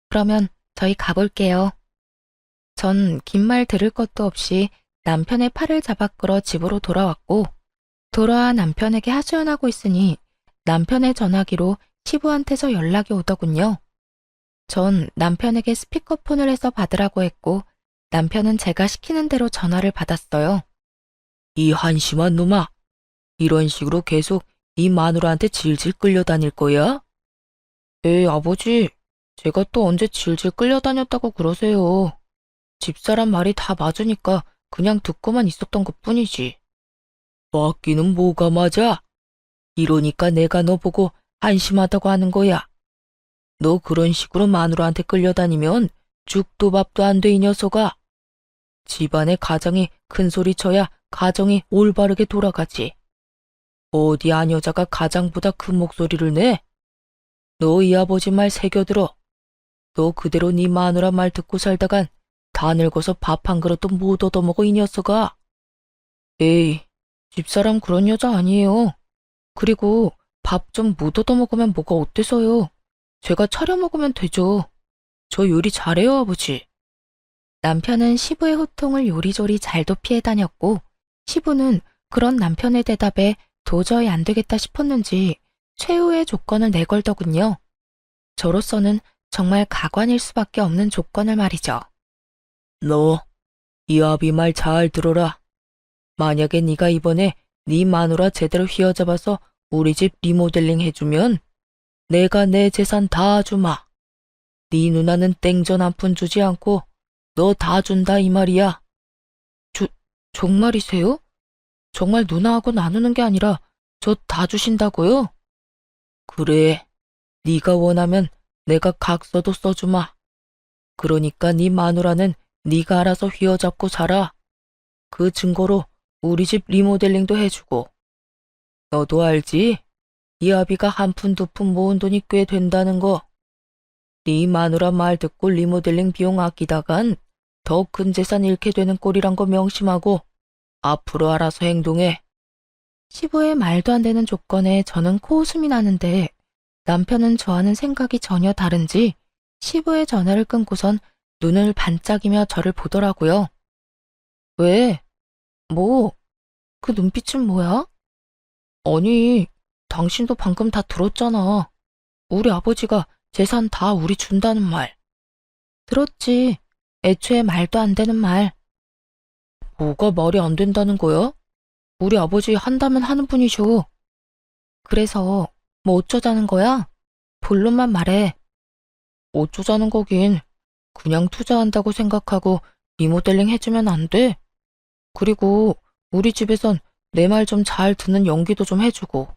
A: 그러면 저희 가볼게요. 전 긴 말 들을 것도 없이 남편의 팔을 잡아 끌어 집으로 돌아왔고, 돌아와 남편에게 하소연하고 있으니 남편의 전화기로 시부한테서 연락이 오더군요. 전 남편에게 스피커폰을 해서 받으라고 했고, 남편은 제가 시키는 대로 전화를 받았어요. 이 한심한 놈아, 이런 식으로 계속 이 마누라한테 질질 끌려다닐 거야? 에이, 아버지, 제가 또 언제 질질 끌려다녔다고 그러세요. 집사람 말이 다 맞으니까 그냥 듣고만 있었던 것뿐이지. 맞기는 뭐가 맞아? 이러니까 내가 너 보고 한심하다고 하는 거야. 너 그런 식으로 마누라한테 끌려다니면 죽도 밥도 안 돼, 이 녀석아. 집안의 가장이 큰 소리 쳐야 가정이 올바르게 돌아가지. 어디 안 여자가 가장보다 큰 목소리를 내? 너 이 아버지 말 새겨들어. 너 그대로 네 마누라 말 듣고 살다간 다 늙어서 밥 한 그릇도 못 얻어먹어, 이 녀석아. 에이, 집사람 그런 여자 아니에요. 그리고 밥 좀 못 얻어먹으면 뭐가 어때서요? 제가 차려 먹으면 되죠. 저 요리 잘해요, 아버지. 남편은 시부의 호통을 요리조리 잘도 피해 다녔고, 시부는 그런 남편의 대답에 도저히 안 되겠다 싶었는지 최후의 조건을 내걸더군요. 저로서는 정말 가관일 수밖에 없는 조건을 말이죠. 너, 이 아비 말 잘 들어라. 만약에 네가 이번에 네 마누라 제대로 휘어잡아서 우리 집 리모델링 해주면 내가 내 재산 다 주마. 네 누나는 땡전 한 푼 주지 않고 너 다 준다, 이 말이야. 정말이세요? 정말 누나하고 나누는 게 아니라 저 다 주신다고요? 그래, 네가 원하면 내가 각서도 써주마. 그러니까 네 마누라는 네가 알아서 휘어잡고 살아. 그 증거로 우리 집 리모델링도 해주고. 너도 알지? 이 아비가 한 푼 두 푼 모은 돈이 꽤 된다는 거. 네 마누라 말 듣고 리모델링 비용 아끼다간 더 큰 재산 잃게 되는 꼴이란 거 명심하고 앞으로 알아서 행동해. 시부의 말도 안 되는 조건에 저는 코웃음이 나는데 남편은 저와는 생각이 전혀 다른지 시부의 전화를 끊고선 눈을 반짝이며 저를 보더라고요. 왜? 뭐? 그 눈빛은 뭐야? 아니, 당신도 방금 다 들었잖아. 우리 아버지가 재산 다 우리 준다는 말. 들었지. 애초에 말도 안 되는 말. 뭐가 말이 안 된다는 거야? 우리 아버지 한다면 하는 분이셔. 그래서 뭐 어쩌자는 거야? 본론만 말해. 어쩌자는 거긴. 그냥 투자한다고 생각하고 리모델링 해주면 안 돼? 그리고 우리 집에선 내 말 좀 잘 듣는 연기도 좀 해주고.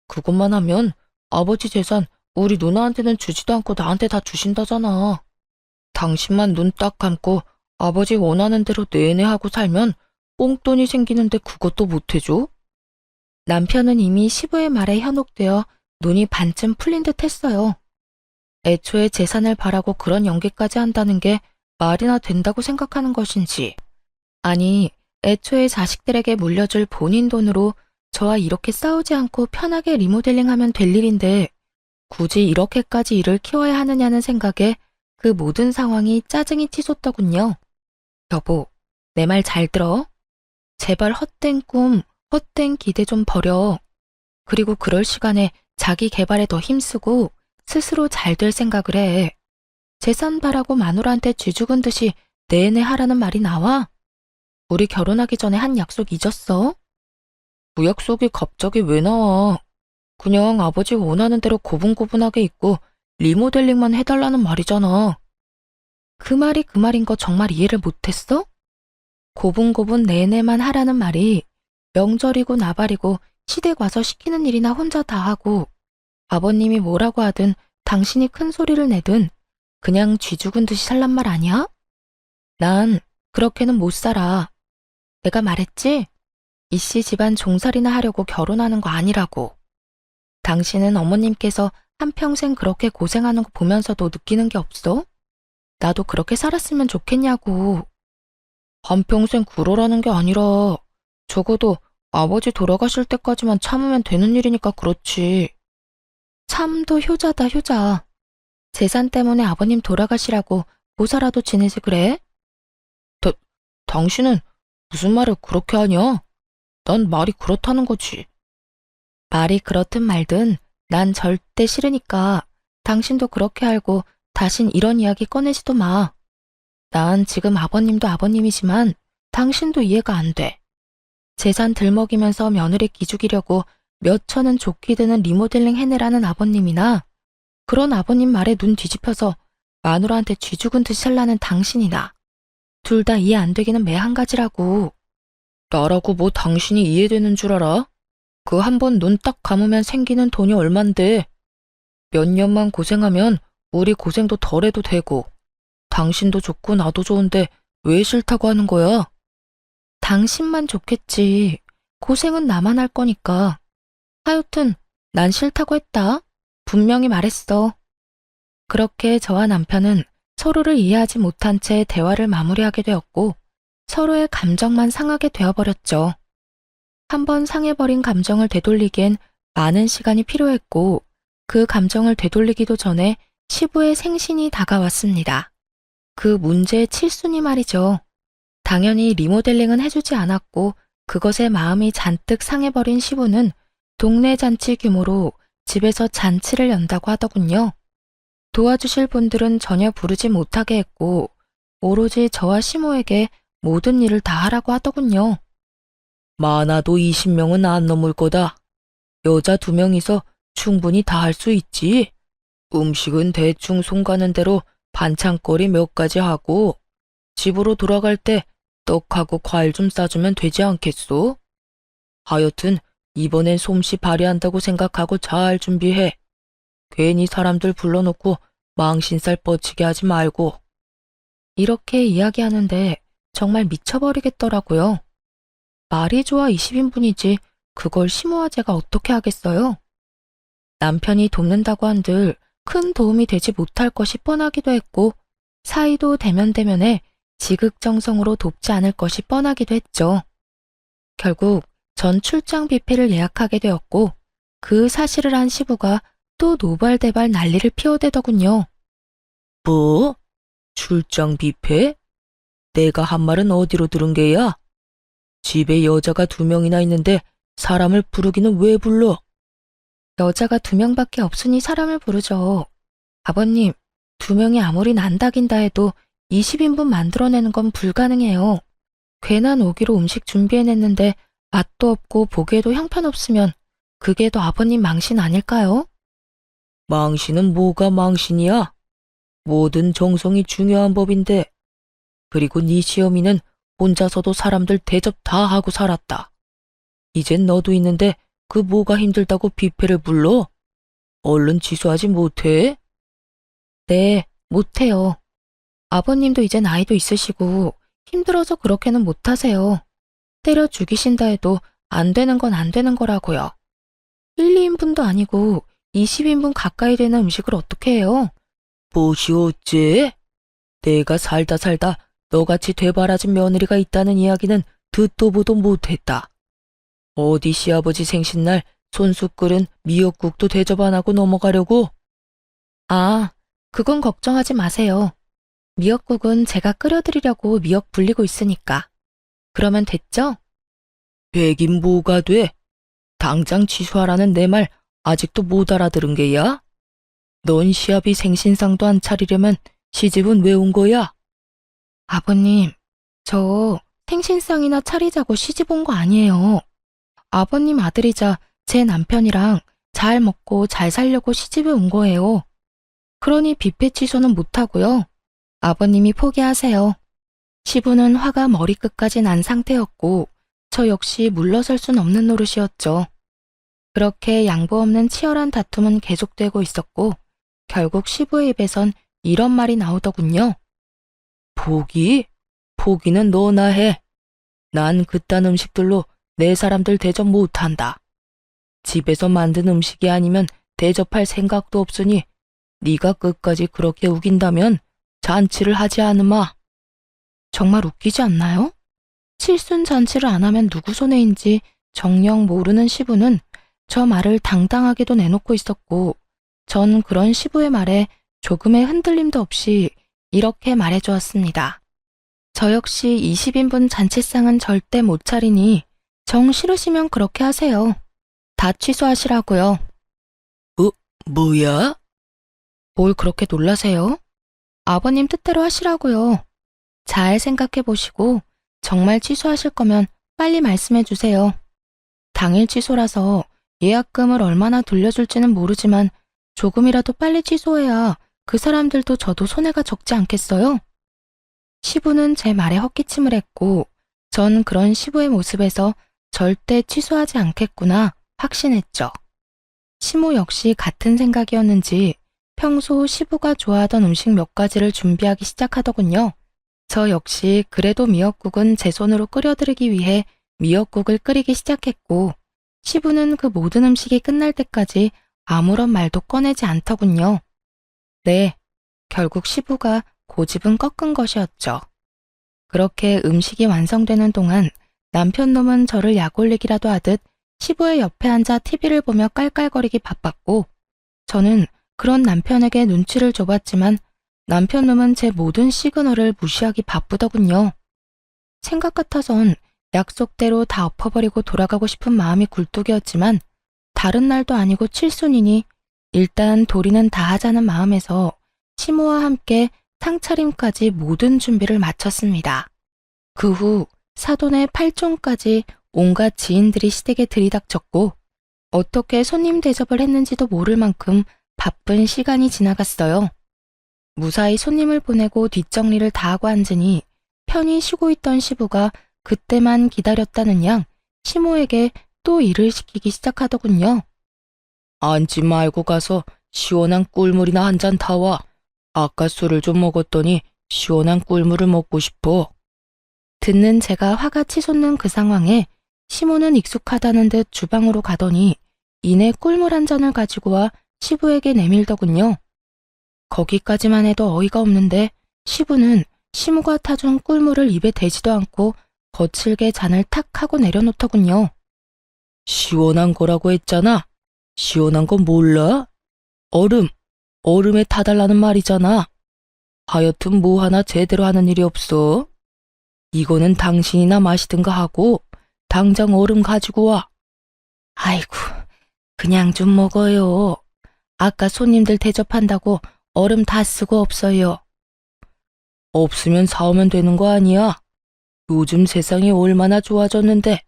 A: 그것만 하면 아버지 재산 우리 누나한테는 주지도 않고 나한테 다 주신다잖아. 당신만 눈 딱 감고 아버지 원하는 대로 내내 하고 살면 꽁돈이 생기는데 그것도 못 해줘? 남편은 이미 시부의 말에 현혹되어 눈이 반쯤 풀린 듯 했어요. 애초에 재산을 바라고 그런 연기까지 한다는 게 말이나 된다고 생각하는 것인지. 아니, 애초에 자식들에게 물려줄 본인 돈으로 저와 이렇게 싸우지 않고 편하게 리모델링하면 될 일인데 굳이 이렇게까지 일을 키워야 하느냐는 생각에 그 모든 상황이 짜증이 치솟더군요. 여보, 내 말 잘 들어. 제발 헛된 꿈, 헛된 기대 좀 버려. 그리고 그럴 시간에 자기 개발에 더 힘쓰고 스스로 잘 될 생각을 해. 재산 바라고 마누라한테 쥐죽은 듯이 내내 하라는 말이 나와? 우리 결혼하기 전에 한 약속 잊었어? 그 약속이 갑자기 왜 나와? 그냥 아버지 원하는 대로 고분고분하게 있고 리모델링만 해달라는 말이잖아. 그 말이 그 말인 거 정말 이해를 못했어? 고분고분 내내만 하라는 말이 명절이고 나발이고 시댁 와서 시키는 일이나 혼자 다 하고 아버님이 뭐라고 하든 당신이 큰 소리를 내든 그냥 쥐죽은 듯이 살란 말 아니야? 난 그렇게는 못 살아. 내가 말했지? 이씨 집안 종살이나 하려고 결혼하는 거 아니라고. 당신은 어머님께서 한평생 그렇게 고생하는 거 보면서도 느끼는 게 없어? 나도 그렇게 살았으면 좋겠냐고. 한평생 그러라는 게 아니라 적어도 아버지 돌아가실 때까지만 참으면 되는 일이니까 그렇지. 참도 효자다, 효자. 재산 때문에 아버님 돌아가시라고 고사라도 지내지 그래? 당신은 무슨 말을 그렇게 하냐? 난 말이 그렇다는 거지. 말이 그렇든 말든 난 절대 싫으니까 당신도 그렇게 알고 다신 이런 이야기 꺼내지도 마. 난 지금 아버님도 아버님이지만 당신도 이해가 안 돼. 재산 들먹이면서 며느리 기죽이려고 몇 천은 좋게 드는 리모델링 해내라는 아버님이나 그런 아버님 말에 눈 뒤집혀서 마누라한테 쥐 죽은 듯이 살라는 당신이나 둘 다 이해 안 되기는 매 한 가지라고. 나라고 뭐 당신이 이해되는 줄 알아? 그 한 번 눈 딱 감으면 생기는 돈이 얼만데. 몇 년만 고생하면 우리 고생도 덜 해도 되고 당신도 좋고 나도 좋은데 왜 싫다고 하는 거야? 당신만 좋겠지. 고생은 나만 할 거니까. 하여튼 난 싫다고 했다. 분명히 말했어. 그렇게 저와 남편은 서로를 이해하지 못한 채 대화를 마무리하게 되었고 서로의 감정만 상하게 되어버렸죠. 한번 상해버린 감정을 되돌리기엔 많은 시간이 필요했고 그 감정을 되돌리기도 전에 시부의 생신이 다가왔습니다. 그 문제의 칠순이 말이죠. 당연히 리모델링은 해주지 않았고 그것에 마음이 잔뜩 상해버린 시부는 동네 잔치 규모로 집에서 잔치를 연다고 하더군요. 도와주실 분들은 전혀 부르지 못하게 했고 오로지 저와 시모에게 모든 일을 다 하라고 하더군요. 많아도 20명은 안 넘을 거다. 여자 2명이서 충분히 다 할 수 있지. 음식은 대충 손 가는 대로 반찬거리 몇 가지 하고 집으로 돌아갈 때 떡하고 과일 좀 싸주면 되지 않겠소? 하여튼 이번엔 솜씨 발휘한다고 생각하고 잘 준비해. 괜히 사람들 불러놓고 망신살 뻗치게 하지 말고. 이렇게 이야기하는데 정말 미쳐버리겠더라고요. 말이 좋아 20인분이지 그걸 시모아제가 어떻게 하겠어요? 남편이 돕는다고 한들 큰 도움이 되지 못할 것이 뻔하기도 했고 사이도 대면대면에 지극정성으로 돕지 않을 것이 뻔하기도 했죠. 결국 전 출장 뷔페를 예약하게 되었고 그 사실을 안 시부가 또 노발대발 난리를 피워대더군요. 뭐? 출장 뷔페? 내가 한 말은 어디로 들은 게야? 집에 여자가 2명이나 있는데 사람을 부르기는 왜 불러? 여자가 2명밖에 없으니 사람을 부르죠. 아버님, 2명이 아무리 난다긴다 해도 20인분 만들어내는 건 불가능해요. 괜한 오기로 음식 준비해냈는데 맛도 없고 보기에도 형편없으면 그게 더 아버님 망신 아닐까요? 망신은 뭐가 망신이야? 모든 정성이 중요한 법인데. 그리고 네 시어미는 혼자서도 사람들 대접 다 하고 살았다. 이젠 너도 있는데 그 뭐가 힘들다고 뷔페를 불러? 얼른 취소하지 못해? 네, 못해요. 아버님도 이제 나이도 있으시고 힘들어서 그렇게는 못하세요. 때려 죽이신다 해도 안 되는 건 안 되는 거라고요. 1, 2인분도 아니고 20인분 가까이 되는 음식을 어떻게 해요? 무엇이 어째? 내가 살다 너같이 되바라진 며느리가 있다는 이야기는 듣도 보도 못했다. 어디 시아버지 생신날 손수 끓은 미역국도 대접 안 하고 넘어가려고? 아, 그건 걱정하지 마세요. 미역국은 제가 끓여드리려고 미역 불리고 있으니까. 그러면 됐죠? 되긴 뭐가 돼? 당장 취소하라는 내 말 아직도 못 알아들은 게야? 넌 시아비 생신상도 안 차리려면 시집은 왜 온 거야? 아버님, 저 생신상이나 차리자고 시집 온 거 아니에요. 아버님 아들이자 제 남편이랑 잘 먹고 잘 살려고 시집에 온 거예요. 그러니 뷔페 취소는 못하고요. 아버님이 포기하세요. 시부는 화가 머리끝까지 난 상태였고 저 역시 물러설 순 없는 노릇이었죠. 그렇게 양보 없는 치열한 다툼은 계속되고 있었고 결국 시부의 입에선 이런 말이 나오더군요. 포기? 포기는 너나 해. 난 그딴 음식들로 내 사람들 대접 못한다. 집에서 만든 음식이 아니면 대접할 생각도 없으니 네가 끝까지 그렇게 우긴다면 잔치를 하지 않으마. 정말 웃기지 않나요? 칠순 잔치를 안 하면 누구 손해인지 정녕 모르는 시부는 저 말을 당당하게도 내놓고 있었고, 전 그런 시부의 말에 조금의 흔들림도 없이 이렇게 말해주었습니다. 저 역시 20인분 잔치상은 절대 못 차리니 정 싫으시면 그렇게 하세요. 다 취소하시라고요. 뭐야? 뭘 그렇게 놀라세요? 아버님 뜻대로 하시라고요. 잘 생각해 보시고 정말 취소하실 거면 빨리 말씀해 주세요. 당일 취소라서 예약금을 얼마나 돌려줄지는 모르지만 조금이라도 빨리 취소해야 그 사람들도 저도 손해가 적지 않겠어요? 시부는 제 말에 헛기침을 했고 전 그런 시부의 모습에서 절대 취소하지 않겠구나 확신했죠. 시모 역시 같은 생각이었는지 평소 시부가 좋아하던 음식 몇 가지를 준비하기 시작하더군요. 저 역시 그래도 미역국은 제 손으로 끓여드리기 위해 미역국을 끓이기 시작했고 시부는 그 모든 음식이 끝날 때까지 아무런 말도 꺼내지 않더군요. 네, 결국 시부가 고집은 꺾은 것이었죠. 그렇게 음식이 완성되는 동안 남편놈은 저를 약올리기라도 하듯 시부의 옆에 앉아 TV를 보며 깔깔거리기 바빴고 저는 그런 남편에게 눈치를 줘봤지만 남편놈은 제 모든 시그널을 무시하기 바쁘더군요. 생각 같아선 약속대로 다 엎어버리고 돌아가고 싶은 마음이 굴뚝이었지만 다른 날도 아니고 칠순이니 일단 도리는 다 하자는 마음에서 시모와 함께 상차림까지 모든 준비를 마쳤습니다. 그 후 사돈의 팔종까지 온갖 지인들이 시댁에 들이닥쳤고 어떻게 손님 대접을 했는지도 모를 만큼 바쁜 시간이 지나갔어요. 무사히 손님을 보내고 뒷정리를 다 하고 앉으니 편히 쉬고 있던 시부가 그때만 기다렸다는 양 시모에게 또 일을 시키기 시작하더군요. 앉지 말고 가서 시원한 꿀물이나 한 잔 타와. 아까 술을 좀 먹었더니 시원한 꿀물을 먹고 싶어. 듣는 제가 화가 치솟는 그 상황에 시모는 익숙하다는 듯 주방으로 가더니 이내 꿀물 한 잔을 가지고 와 시부에게 내밀더군요. 거기까지만 해도 어이가 없는데 시부는 시모가 타준 꿀물을 입에 대지도 않고 거칠게 잔을 탁 하고 내려놓더군요. 시원한 거라고 했잖아. 시원한 건 몰라? 얼음에 타달라는 말이잖아. 하여튼 뭐 하나 제대로 하는 일이 없어. 이거는 당신이나 마시든가 하고 당장 얼음 가지고 와. 아이고, 그냥 좀 먹어요. 아까 손님들 대접한다고 얼음 다 쓰고 없어요. 없으면 사오면 되는 거 아니야? 요즘 세상이 얼마나 좋아졌는데.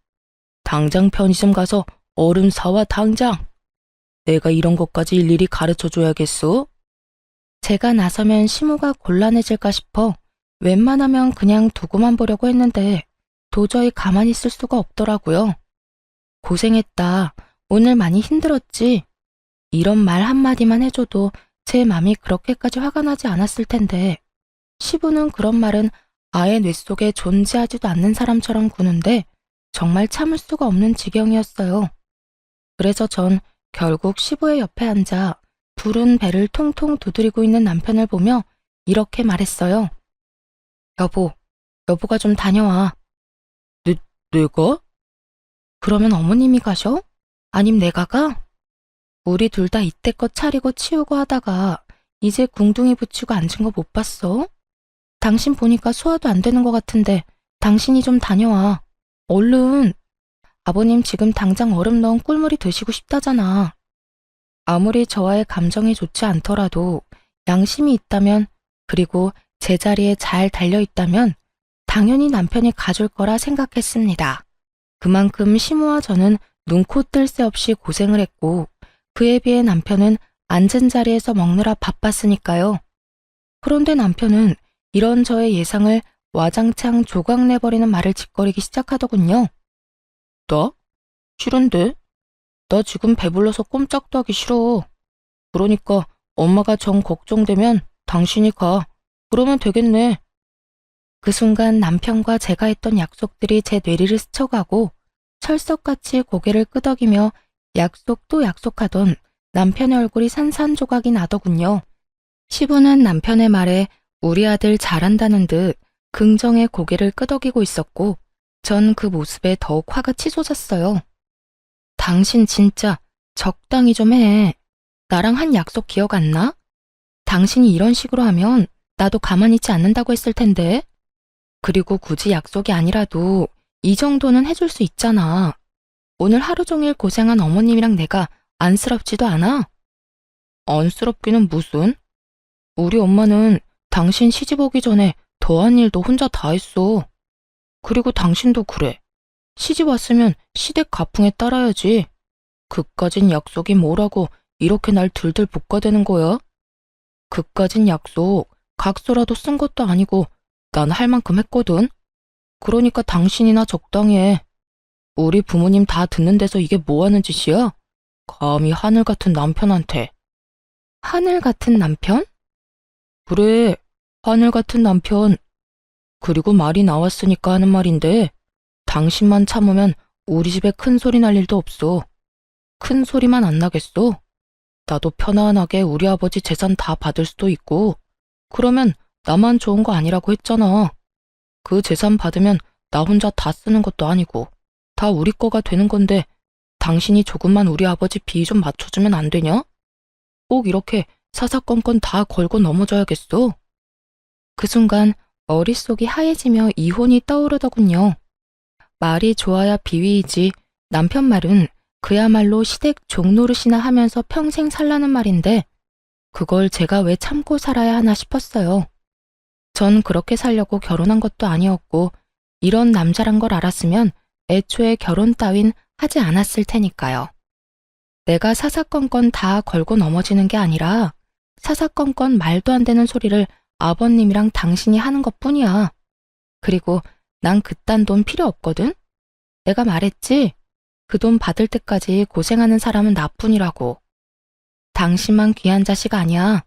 A: 당장 편의점 가서 얼음 사와 당장. 내가 이런 것까지 일일이 가르쳐줘야겠어? 제가 나서면 시모가 곤란해질까 싶어 웬만하면 그냥 두고만 보려고 했는데 도저히 가만히 있을 수가 없더라고요. 고생했다. 오늘 많이 힘들었지? 이런 말 한마디만 해줘도 제 맘이 그렇게까지 화가 나지 않았을 텐데 시부는 그런 말은 아예 뇌 속에 존재하지도 않는 사람처럼 구는데 정말 참을 수가 없는 지경이었어요. 그래서 전 결국 시부의 옆에 앉아 부른 배를 통통 두드리고 있는 남편을 보며 이렇게 말했어요. 여보가 좀 다녀와. 내가? 그러면 어머님이 가셔? 아님 내가 가? 우리 둘 다 이때껏 차리고 치우고 하다가 이제 궁둥이 붙이고 앉은 거 못 봤어? 당신 보니까 소화도 안 되는 것 같은데 당신이 좀 다녀와. 얼른. 아버님 지금 당장 얼음 넣은 꿀물이 드시고 싶다잖아. 아무리 저와의 감정이 좋지 않더라도 양심이 있다면 그리고 제자리에 잘 달려있다면 당연히 남편이 가줄 거라 생각했습니다. 그만큼 시모와 저는 눈코 뜰 새 없이 고생을 했고 그에 비해 남편은 앉은 자리에서 먹느라 바빴으니까요. 그런데 남편은 이런 저의 예상을 와장창 조각내버리는 말을 짓거리기 시작하더군요. 나? 싫은데? 나 지금 배불러서 꼼짝도 하기 싫어. 그러니까 엄마가 정 걱정되면 당신이 가. 그러면 되겠네. 그 순간 남편과 제가 했던 약속들이 제 뇌리를 스쳐가고 철석같이 고개를 끄덕이며 약속 또 약속하던 남편의 얼굴이 산산조각이 나더군요. 시부는 남편의 말에 우리 아들 잘한다는 듯 긍정의 고개를 끄덕이고 있었고 전 그 모습에 더욱 화가 치솟았어요. 당신 진짜 적당히 좀 해. 나랑 한 약속 기억 안 나? 당신이 이런 식으로 하면 나도 가만히 있지 않는다고 했을 텐데. 그리고 굳이 약속이 아니라도 이 정도는 해줄 수 있잖아. 오늘 하루 종일 고생한 어머님이랑 내가 안쓰럽지도 않아? 안쓰럽기는 무슨? 우리 엄마는 당신 시집 오기 전에 더한 일도 혼자 다 했어. 그리고 당신도 그래. 시집 왔으면 시댁 가풍에 따라야지. 그까진 약속이 뭐라고 이렇게 날 들들 볶아대는 거야? 그까진 약속 각서라도 쓴 것도 아니고 난 할 만큼 했거든. 그러니까 당신이나 적당히 해. 우리 부모님 다 듣는 데서 이게 뭐 하는 짓이야? 감히 하늘 같은 남편한테. 하늘 같은 남편? 그래, 하늘 같은 남편. 그리고 말이 나왔으니까 하는 말인데, 당신만 참으면 우리 집에 큰 소리 날 일도 없어. 큰 소리만 안 나겠어? 나도 편안하게 우리 아버지 재산 다 받을 수도 있고, 그러면 나만 좋은 거 아니라고 했잖아. 그 재산 받으면 나 혼자 다 쓰는 것도 아니고, 다 우리 거가 되는 건데, 당신이 조금만 우리 아버지 비위 좀 맞춰주면 안 되냐? 꼭 이렇게 사사건건 다 걸고 넘어져야겠어? 그 순간 머릿속이 하얘지며 이혼이 떠오르더군요. 말이 좋아야 비위이지 남편 말은 그야말로 시댁 종노릇이나 하면서 평생 살라는 말인데 그걸 제가 왜 참고 살아야 하나 싶었어요. 전 그렇게 살려고 결혼한 것도 아니었고 이런 남자란 걸 알았으면 애초에 결혼 따윈 하지 않았을 테니까요. 내가 사사건건 다 걸고 넘어지는 게 아니라 사사건건 말도 안 되는 소리를 아버님이랑 당신이 하는 것뿐이야. 그리고 난 그딴 돈 필요 없거든? 내가 말했지? 그 돈 받을 때까지 고생하는 사람은 나뿐이라고. 당신만 귀한 자식 아니야.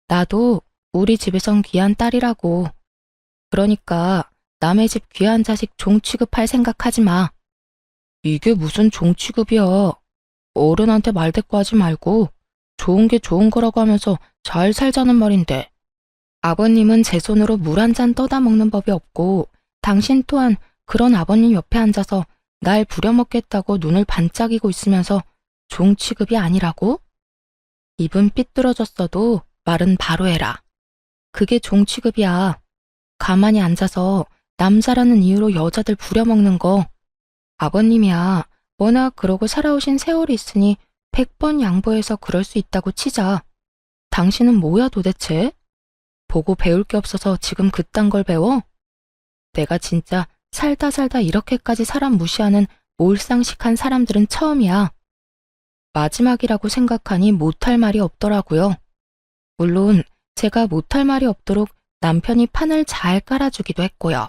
A: 나도 우리 집에선 귀한 딸이라고. 그러니까 남의 집 귀한 자식 종 취급할 생각하지 마. 이게 무슨 종 취급이야. 어른한테 말대꾸하지 말고 좋은 게 좋은 거라고 하면서 잘 살자는 말인데. 아버님은 제 손으로 물 한 잔 떠다 먹는 법이 없고 당신 또한 그런 아버님 옆에 앉아서 날 부려먹겠다고 눈을 반짝이고 있으면서 종 취급이 아니라고? 입은 삐뚤어졌어도 말은 바로 해라. 그게 종 취급이야. 가만히 앉아서 남자라는 이유로 여자들 부려먹는 거. 아버님이야. 워낙 그러고 살아오신 세월이 있으니 100번 양보해서 그럴 수 있다고 치자. 당신은 뭐야 도대체? 보고 배울 게 없어서 지금 그딴 걸 배워? 내가 진짜 살다 이렇게까지 사람 무시하는 몰상식한 사람들은 처음이야. 마지막이라고 생각하니 못할 말이 없더라고요. 물론 제가 못할 말이 없도록 남편이 판을 잘 깔아주기도 했고요.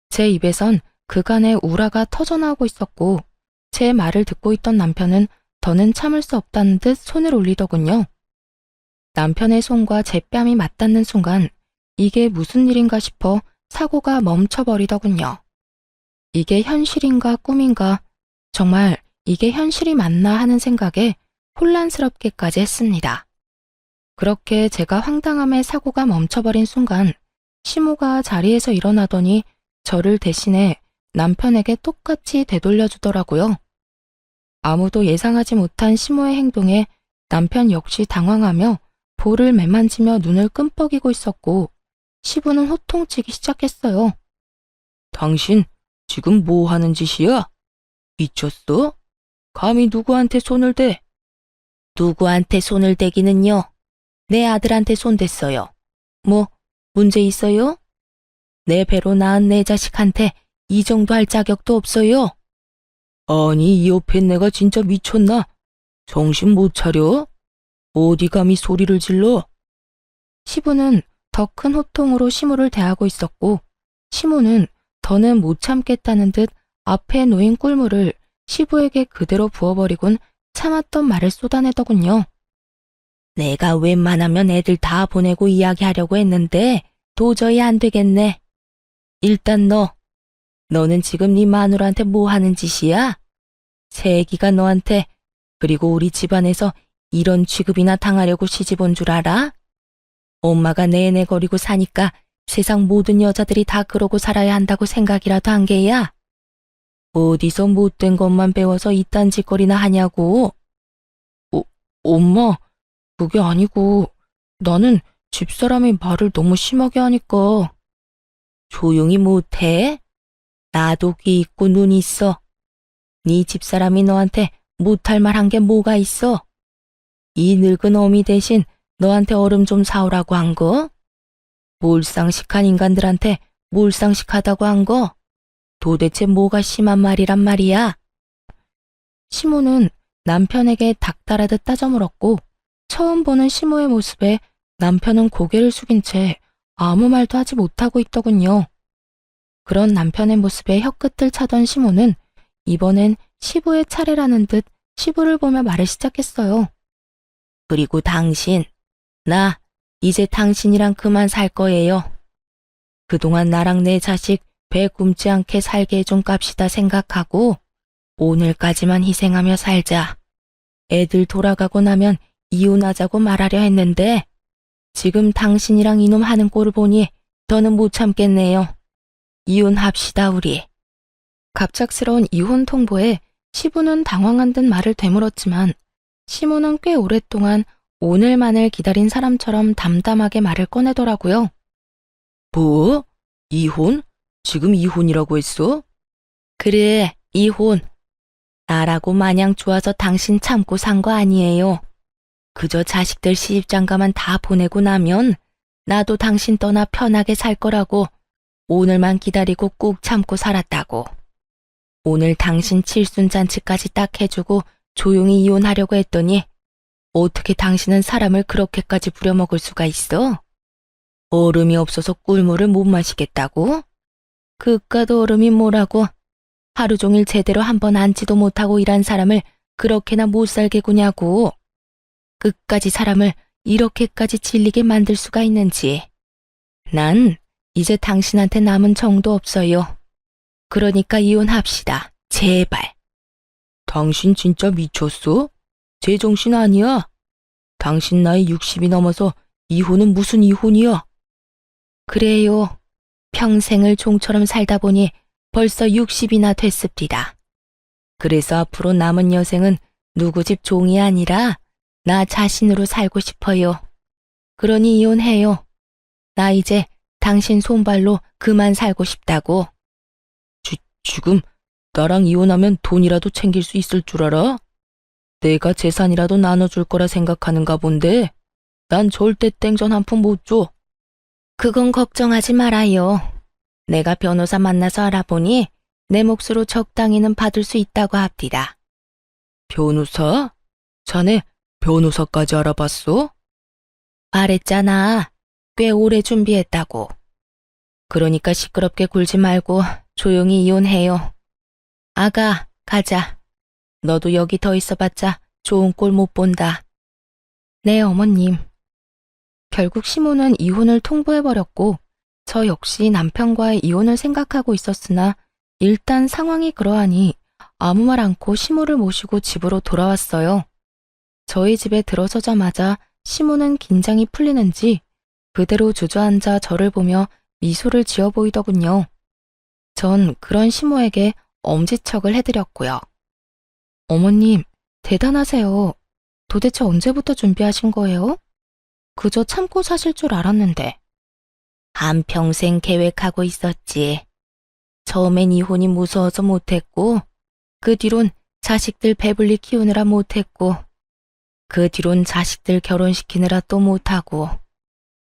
A: 제 입에선 그간의 우라가 터져나오고 있었고 제 말을 듣고 있던 남편은 더는 참을 수 없다는 듯 손을 올리더군요. 남편의 손과 제 뺨이 맞닿는 순간 이게 무슨 일인가 싶어 사고가 멈춰버리더군요. 이게 현실인가 꿈인가, 정말 이게 현실이 맞나 하는 생각에 혼란스럽게까지 했습니다. 그렇게 제가 황당함에 사고가 멈춰버린 순간 시모가 자리에서 일어나더니 저를 대신해 남편에게 똑같이 되돌려주더라고요. 아무도 예상하지 못한 시모의 행동에 남편 역시 당황하며 볼을 매만지며 눈을 끔뻑이고 있었고 시부는 호통치기 시작했어요. 당신 지금 뭐 하는 짓이야? 미쳤어? 감히 누구한테 손을 대? 누구한테 손을 대기는요? 내 아들한테 손댔어요. 뭐 문제 있어요? 내 배로 낳은 내 자식한테 이 정도 할 자격도 없어요? 아니 이 옆에 내가 진짜 미쳤나? 정신 못 차려? 어디 감히 소리를 질러? 시부는 더 큰 호통으로 시모를 대하고 있었고 시모는 더는 못 참겠다는 듯 앞에 놓인 꿀물을 시부에게 그대로 부어버리곤 참았던 말을 쏟아내더군요. 내가 웬만하면 애들 다 보내고 이야기하려고 했는데 도저히 안 되겠네. 일단 너는 지금 네 마누라한테 뭐 하는 짓이야? 새애기가 너한테 그리고 우리 집안에서 이런 취급이나 당하려고 시집 온 줄 알아? 엄마가 내내거리고 사니까 세상 모든 여자들이 다 그러고 살아야 한다고 생각이라도 한 게야? 어디서 못된 것만 배워서 이딴 짓거리나 하냐고. 엄마, 그게 아니고 나는 집사람이 말을 너무 심하게 하니까. 조용히 못해? 나도 귀 있고 눈 있어. 네 집사람이 너한테 못할 말 한 게 뭐가 있어? 이 늙은 어미 대신 너한테 얼음 좀 사오라고 한 거? 몰상식한 인간들한테 몰상식하다고 한 거? 도대체 뭐가 심한 말이란 말이야? 시모는 남편에게 닥달하듯 따져 물었고, 처음 보는 시모의 모습에 남편은 고개를 숙인 채 아무 말도 하지 못하고 있더군요. 그런 남편의 모습에 혀끝을 차던 시모는 이번엔 시부의 차례라는 듯 시부를 보며 말을 시작했어요. 그리고 당신, 나 이제 당신이랑 그만 살 거예요. 그동안 나랑 내 자식 배 굶지 않게 살게 해준 값이다 생각하고 오늘까지만 희생하며 살자. 애들 돌아가고 나면 이혼하자고 말하려 했는데 지금 당신이랑 이놈 하는 꼴을 보니 더는 못 참겠네요. 이혼합시다 우리. 갑작스러운 이혼 통보에 시부는 당황한 듯 말을 되물었지만 시모는 꽤 오랫동안 오늘만을 기다린 사람처럼 담담하게 말을 꺼내더라고요. 뭐? 이혼? 지금 이혼이라고 했어? 그래, 이혼. 나라고 마냥 좋아서 당신 참고 산 거 아니에요. 그저 자식들 시집장가만 다 보내고 나면 나도 당신 떠나 편하게 살 거라고 오늘만 기다리고 꾹 참고 살았다고. 오늘 당신 칠순잔치까지 딱 해주고 조용히 이혼하려고 했더니 어떻게 당신은 사람을 그렇게까지 부려먹을 수가 있어? 얼음이 없어서 꿀물을 못 마시겠다고? 그깟 얼음이 뭐라고? 하루 종일 제대로 한 번 앉지도 못하고 일한 사람을 그렇게나 못 살게 구냐고. 끝까지 사람을 이렇게까지 질리게 만들 수가 있는지. 난 이제 당신한테 남은 정도 없어요. 그러니까 이혼합시다. 제발. 당신 진짜 미쳤어? 제정신 아니야? 당신 나이 60이 넘어서 이혼은 무슨 이혼이야? 그래요. 평생을 종처럼 살다 보니 벌써 60이나 됐습니다. 그래서 앞으로 남은 여생은 누구 집 종이 아니라 나 자신으로 살고 싶어요. 그러니 이혼해요. 나 이제 당신 손발로 그만 살고 싶다고. 지금 나랑 이혼하면 돈이라도 챙길 수 있을 줄 알아? 내가 재산이라도 나눠줄 거라 생각하는가 본데 난 절대 땡전 한 푼 못 줘. 그건 걱정하지 말아요. 내가 변호사 만나서 알아보니 내 몫으로 적당히는 받을 수 있다고 합디다. 변호사? 자네 변호사까지 알아봤어? 말했잖아. 꽤 오래 준비했다고. 그러니까 시끄럽게 굴지 말고 조용히 이혼해요. 아가, 가자. 너도 여기 더 있어봤자 좋은 꼴 못 본다. 네, 어머님. 결국 시모는 이혼을 통보해버렸고 저 역시 남편과의 이혼을 생각하고 있었으나 일단 상황이 그러하니 아무 말 않고 시모를 모시고 집으로 돌아왔어요. 저희 집에 들어서자마자 시모는 긴장이 풀리는지 그대로 주저앉아 저를 보며 미소를 지어 보이더군요. 전 그런 시모에게 엄지척을 해드렸고요. 어머님, 대단하세요. 도대체 언제부터 준비하신 거예요? 그저 참고 사실 줄 알았는데. 한평생 계획하고 있었지. 처음엔 이혼이 무서워서 못했고, 그 뒤론 자식들 배불리 키우느라 못했고, 그 뒤론 자식들 결혼시키느라 또 못하고,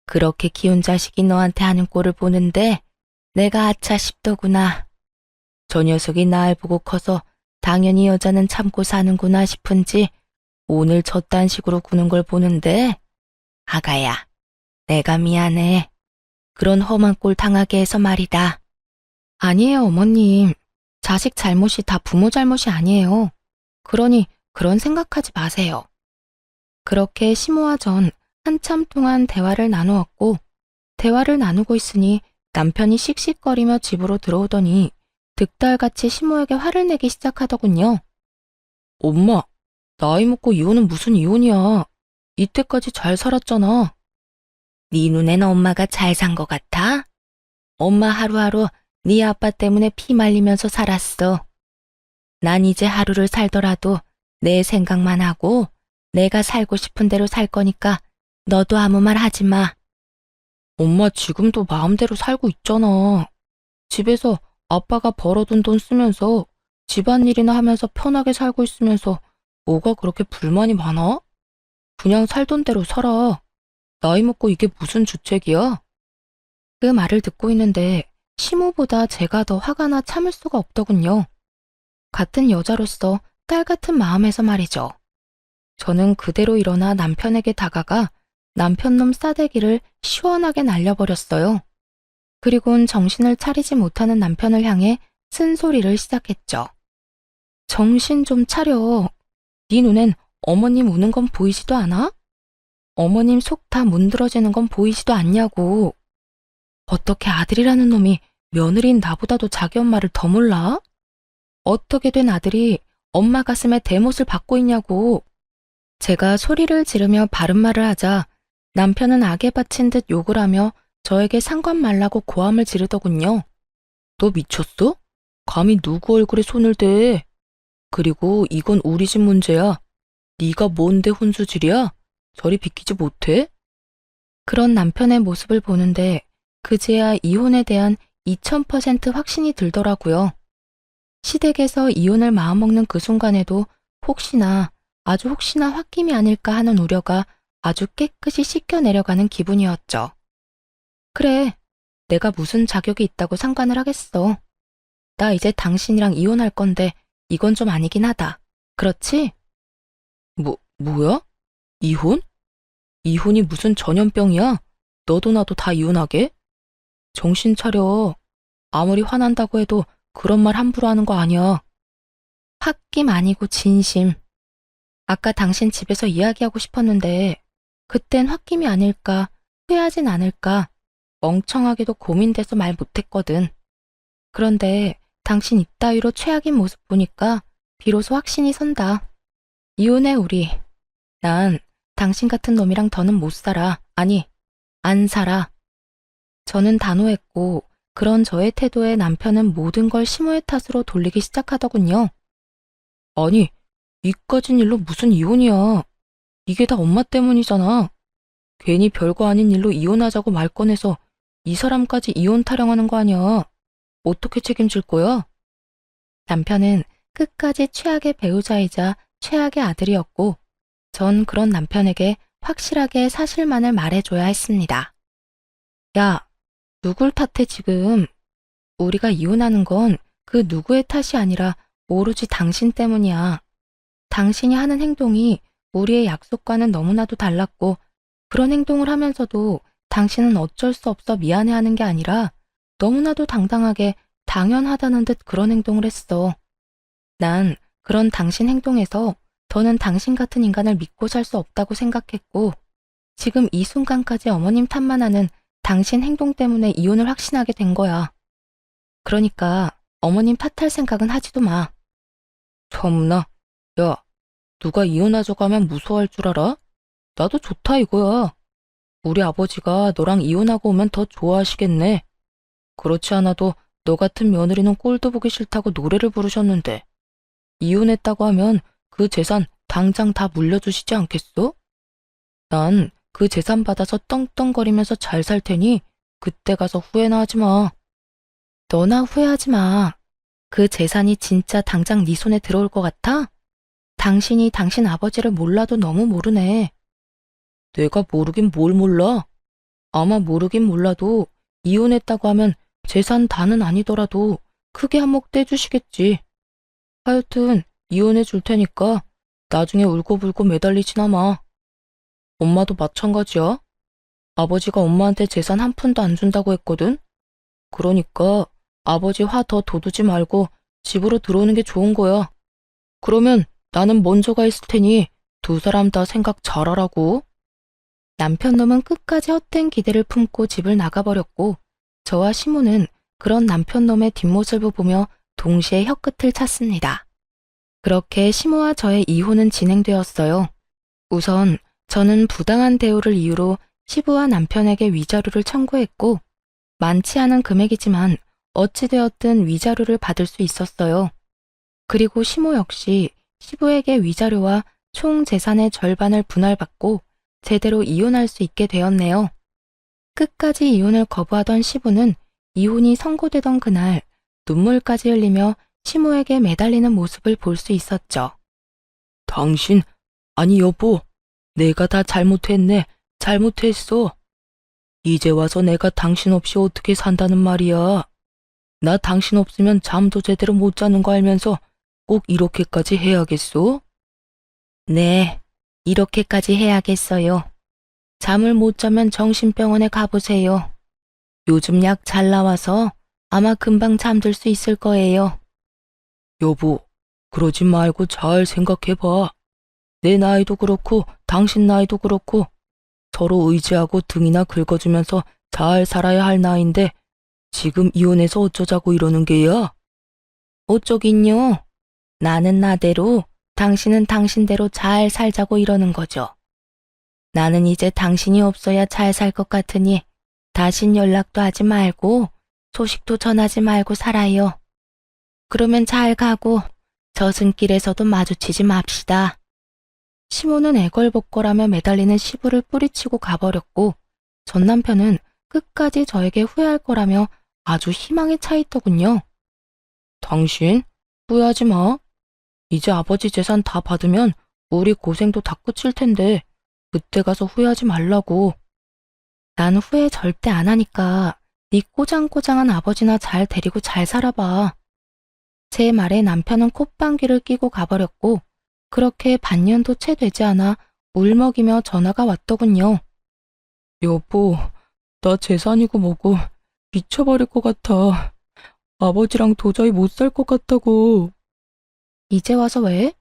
A: 그렇게 키운 자식이 너한테 하는 꼴을 보는데 내가 아차 싶더구나. 저 녀석이 날 보고 커서 당연히 여자는 참고 사는구나 싶은지 오늘 저딴 식으로 구는 걸 보는데 아가야, 내가 미안해. 그런 험한 꼴 당하게 해서 말이다. 아니에요, 어머님. 자식 잘못이 다 부모 잘못이 아니에요. 그러니 그런 생각하지 마세요. 그렇게 시모와 전 한참 동안 대화를 나누었고 대화를 나누고 있으니 남편이 씩씩거리며 집으로 들어오더니 득달같이 시모에게 화를 내기 시작하더군요. 엄마, 나이 먹고 이혼은 무슨 이혼이야. 이때까지 잘 살았잖아. 네 눈엔 엄마가 잘 산 것 같아? 엄마 하루하루 네 아빠 때문에 피 말리면서 살았어. 난 이제 하루를 살더라도 내 생각만 하고 내가 살고 싶은 대로 살 거니까 너도 아무 말 하지 마. 엄마 지금도 마음대로 살고 있잖아. 집에서 아빠가 벌어둔 돈 쓰면서 집안일이나 하면서 편하게 살고 있으면서 뭐가 그렇게 불만이 많아? 그냥 살던 대로 살아. 나이 먹고 이게 무슨 주책이야? 그 말을 듣고 있는데 시모보다 제가 더 화가 나 참을 수가 없더군요. 같은 여자로서 딸 같은 마음에서 말이죠. 저는 그대로 일어나 남편에게 다가가 남편놈 싸대기를 시원하게 날려버렸어요. 그리곤 정신을 차리지 못하는 남편을 향해 쓴소리를 시작했죠. 정신 좀 차려. 네 눈엔 어머님 우는 건 보이지도 않아? 어머님 속 다 문드러지는 건 보이지도 않냐고. 어떻게 아들이라는 놈이 며느리인 나보다도 자기 엄마를 더 몰라? 어떻게 된 아들이 엄마 가슴에 대못을 받고 있냐고. 제가 소리를 지르며 바른 말을 하자 남편은 악에 바친 듯 욕을 하며 저에게 상관 말라고 고함을 지르더군요. 너 미쳤어? 감히 누구 얼굴에 손을 대? 그리고 이건 우리 집 문제야. 네가 뭔데 혼수질이야? 저리 비키지 못해? 그런 남편의 모습을 보는데 그제야 이혼에 대한 2000% 확신이 들더라고요. 시댁에서 이혼을 마음먹는 그 순간에도 혹시나 아주 혹시나 홧김이 아닐까 하는 우려가 아주 깨끗이 씻겨 내려가는 기분이었죠. 그래, 내가 무슨 자격이 있다고 상관을 하겠어. 나 이제 당신이랑 이혼할 건데 이건 좀 아니긴 하다. 그렇지? 뭐야? 이혼? 이혼이 무슨 전염병이야? 너도 나도 다 이혼하게? 정신 차려. 아무리 화난다고 해도 그런 말 함부로 하는 거 아니야. 홧김 아니고 진심. 아까 당신 집에서 이야기하고 싶었는데 그땐 홧김이 아닐까, 후회하진 않을까 멍청하게도 고민돼서 말 못했거든. 그런데 당신 이따위로 최악인 모습 보니까 비로소 확신이 선다. 이혼해 우리. 난 당신 같은 놈이랑 더는 못 살아. 아니, 안 살아. 저는 단호했고 그런 저의 태도에 남편은 모든 걸 시모의 탓으로 돌리기 시작하더군요. 아니, 이까진 일로 무슨 이혼이야. 이게 다 엄마 때문이잖아. 괜히 별거 아닌 일로 이혼하자고 말 꺼내서 이 사람까지 이혼 타령하는 거 아니야. 어떻게 책임질 거야? 남편은 끝까지 최악의 배우자이자 최악의 아들이었고 전 그런 남편에게 확실하게 사실만을 말해줘야 했습니다. 야, 누굴 탓해 지금? 우리가 이혼하는 건 그 누구의 탓이 아니라 오로지 당신 때문이야. 당신이 하는 행동이 우리의 약속과는 너무나도 달랐고 그런 행동을 하면서도 당신은 어쩔 수 없어 미안해하는 게 아니라 너무나도 당당하게 당연하다는 듯 그런 행동을 했어. 난 그런 당신 행동에서 더는 당신 같은 인간을 믿고 살 수 없다고 생각했고 지금 이 순간까지 어머님 탓만 하는 당신 행동 때문에 이혼을 확신하게 된 거야. 그러니까 어머님 탓할 생각은 하지도 마. 참나. 야, 누가 이혼하자고 하면 무서워할 줄 알아? 나도 좋다 이거야. 우리 아버지가 너랑 이혼하고 오면 더 좋아하시겠네. 그렇지 않아도 너 같은 며느리는 꼴도 보기 싫다고 노래를 부르셨는데 이혼했다고 하면 그 재산 당장 다 물려주시지 않겠어? 난 그 재산 받아서 떵떵거리면서 잘 살 테니 그때 가서 후회나 하지 마. 너나 후회하지 마. 그 재산이 진짜 당장 네 손에 들어올 것 같아? 당신이 당신 아버지를 몰라도 너무 모르네. 내가 모르긴 뭘 몰라. 아마 모르긴 몰라도 이혼했다고 하면 재산 다는 아니더라도 크게 한몫 떼주시겠지. 하여튼 이혼해 줄 테니까 나중에 울고불고 매달리지나 마. 엄마도 마찬가지야. 아버지가 엄마한테 재산 한 푼도 안 준다고 했거든. 그러니까 아버지 화 더 돋우지 말고 집으로 들어오는 게 좋은 거야. 그러면 나는 먼저 가 있을 테니 두 사람 다 생각 잘하라고. 남편놈은 끝까지 헛된 기대를 품고 집을 나가버렸고 저와 시모는 그런 남편놈의 뒷모습을 보며 동시에 혀끝을 찼습니다. 그렇게 시모와 저의 이혼은 진행되었어요. 우선 저는 부당한 대우를 이유로 시부와 남편에게 위자료를 청구했고 많지 않은 금액이지만 어찌되었든 위자료를 받을 수 있었어요. 그리고 시모 역시 시부에게 위자료와 총 재산의 절반을 분할받고 제대로 이혼할 수 있게 되었네요. 끝까지 이혼을 거부하던 시부는 이혼이 선고되던 그날 눈물까지 흘리며 시모에게 매달리는 모습을 볼 수 있었죠. 당신, 아니 여보, 내가 다 잘못했네. 잘못했어. 이제 와서 내가 당신 없이 어떻게 산다는 말이야. 나 당신 없으면 잠도 제대로 못 자는 거 알면서 꼭 이렇게까지 해야겠어? 네, 이렇게까지 해야겠어요. 잠을 못 자면 정신병원에 가보세요. 요즘 약 잘 나와서 아마 금방 잠들 수 있을 거예요. 여보, 그러지 말고 잘 생각해봐. 내 나이도 그렇고 당신 나이도 그렇고 서로 의지하고 등이나 긁어주면서 잘 살아야 할 나이인데 지금 이혼해서 어쩌자고 이러는 게야? 어쩌긴요. 나는 나대로, 당신은 당신대로 잘 살자고 이러는 거죠. 나는 이제 당신이 없어야 잘 살 것 같으니 다신 연락도 하지 말고 소식도 전하지 말고 살아요. 그러면 잘 가고 저승길에서도 마주치지 맙시다. 시모는 애걸복걸하며 매달리는 시부를 뿌리치고 가버렸고 전 남편은 끝까지 저에게 후회할 거라며 아주 희망에 차 있더군요. 당신 후회하지 마. 이제 아버지 재산 다 받으면 우리 고생도 다 끝일 텐데 그때 가서 후회하지 말라고. 난 후회 절대 안 하니까 네 꼬장꼬장한 아버지나 잘 데리고 잘 살아봐. 제 말에 남편은 콧방귀를 끼고 가버렸고 그렇게 반년도 채 되지 않아 울먹이며 전화가 왔더군요. 여보, 나 재산이고 뭐고 미쳐버릴 것 같아. 아버지랑 도저히 못 살 것 같다고. 이제 와서 왜?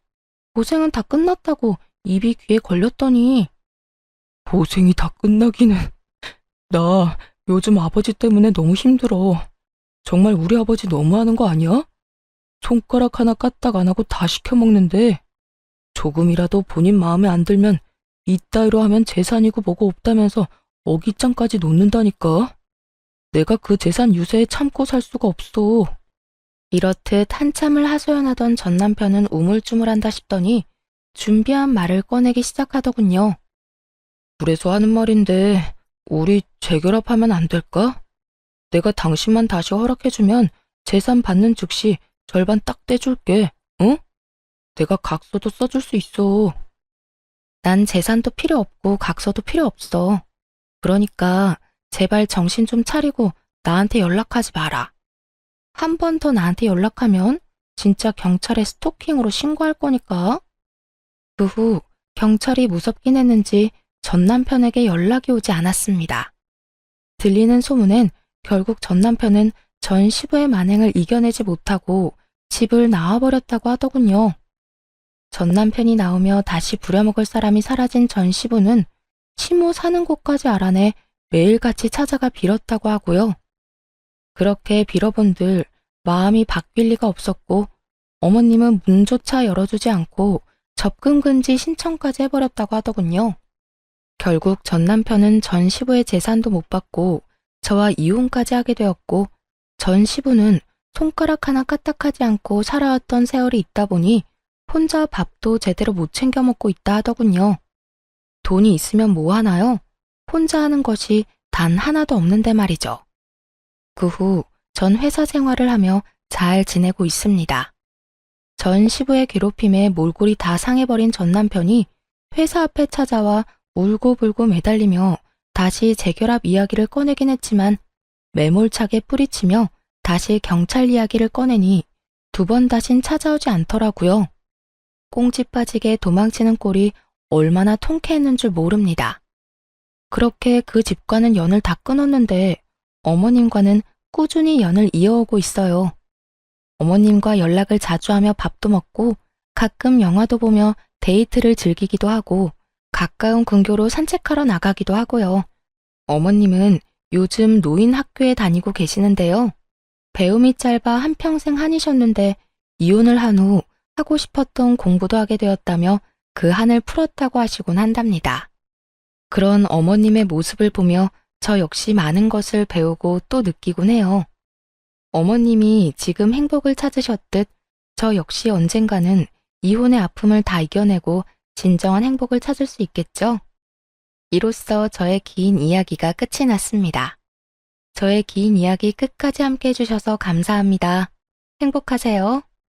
A: 고생은 다 끝났다고 입이 귀에 걸렸더니. 고생이 다 끝나기는. 나 요즘 아버지 때문에 너무 힘들어. 정말 우리 아버지 너무하는 거 아니야? 손가락 하나 까딱 안 하고 다 시켜 먹는데 조금이라도 본인 마음에 안 들면 이따위로 하면 재산이고 뭐고 없다면서 어깃장까지 놓는다니까. 내가 그 재산 유세에 참고 살 수가 없어. 이렇듯 한참을 하소연하던 전 남편은 우물쭈물한다 싶더니 준비한 말을 꺼내기 시작하더군요. 그래서 하는 말인데 우리 재결합하면 안 될까? 내가 당신만 다시 허락해주면 재산 받는 즉시 절반 딱 떼줄게, 응? 내가 각서도 써줄 수 있어. 난 재산도 필요 없고 각서도 필요 없어. 그러니까 제발 정신 좀 차리고 나한테 연락하지 마라. 한 번 더 나한테 연락하면 진짜 경찰에 스토킹으로 신고할 거니까. 그 후 경찰이 무섭긴 했는지 전 남편에게 연락이 오지 않았습니다. 들리는 소문엔 결국 전 남편은 전 시부의 만행을 이겨내지 못하고 집을 나와버렸다고 하더군요. 전 남편이 나오며 다시 부려먹을 사람이 사라진 전 시부는 시모 사는 곳까지 알아내 매일같이 찾아가 빌었다고 하고요. 그렇게 빌어본들 마음이 바뀔 리가 없었고 어머님은 문조차 열어주지 않고 접근 금지 신청까지 해버렸다고 하더군요. 결국 전 남편은 전 시부의 재산도 못 받고 저와 이혼까지 하게 되었고 전 시부는 손가락 하나 까딱하지 않고 살아왔던 세월이 있다 보니 혼자 밥도 제대로 못 챙겨 먹고 있다 하더군요. 돈이 있으면 뭐 하나요? 혼자 하는 것이 단 하나도 없는데 말이죠. 그 후 전 회사 생활을 하며 잘 지내고 있습니다. 전 시부의 괴롭힘에 몰골이 다 상해버린 전 남편이 회사 앞에 찾아와 울고불고 매달리며 다시 재결합 이야기를 꺼내긴 했지만 매몰차게 뿌리치며 다시 경찰 이야기를 꺼내니 두 번 다신 찾아오지 않더라고요. 꽁지 빠지게 도망치는 꼴이 얼마나 통쾌했는 줄 모릅니다. 그렇게 그 집과는 연을 다 끊었는데 어머님과는 꾸준히 연을 이어오고 있어요. 어머님과 연락을 자주 하며 밥도 먹고 가끔 영화도 보며 데이트를 즐기기도 하고 가까운 근교로 산책하러 나가기도 하고요. 어머님은 요즘 노인 학교에 다니고 계시는데요. 배움이 짧아 한평생 한이셨는데 이혼을 한 후 하고 싶었던 공부도 하게 되었다며 그 한을 풀었다고 하시곤 한답니다. 그런 어머님의 모습을 보며 저 역시 많은 것을 배우고 또 느끼곤 해요. 어머님이 지금 행복을 찾으셨듯 저 역시 언젠가는 이혼의 아픔을 다 이겨내고 진정한 행복을 찾을 수 있겠죠? 이로써 저의 긴 이야기가 끝이 났습니다. 저의 긴 이야기 끝까지 함께 해주셔서 감사합니다. 행복하세요.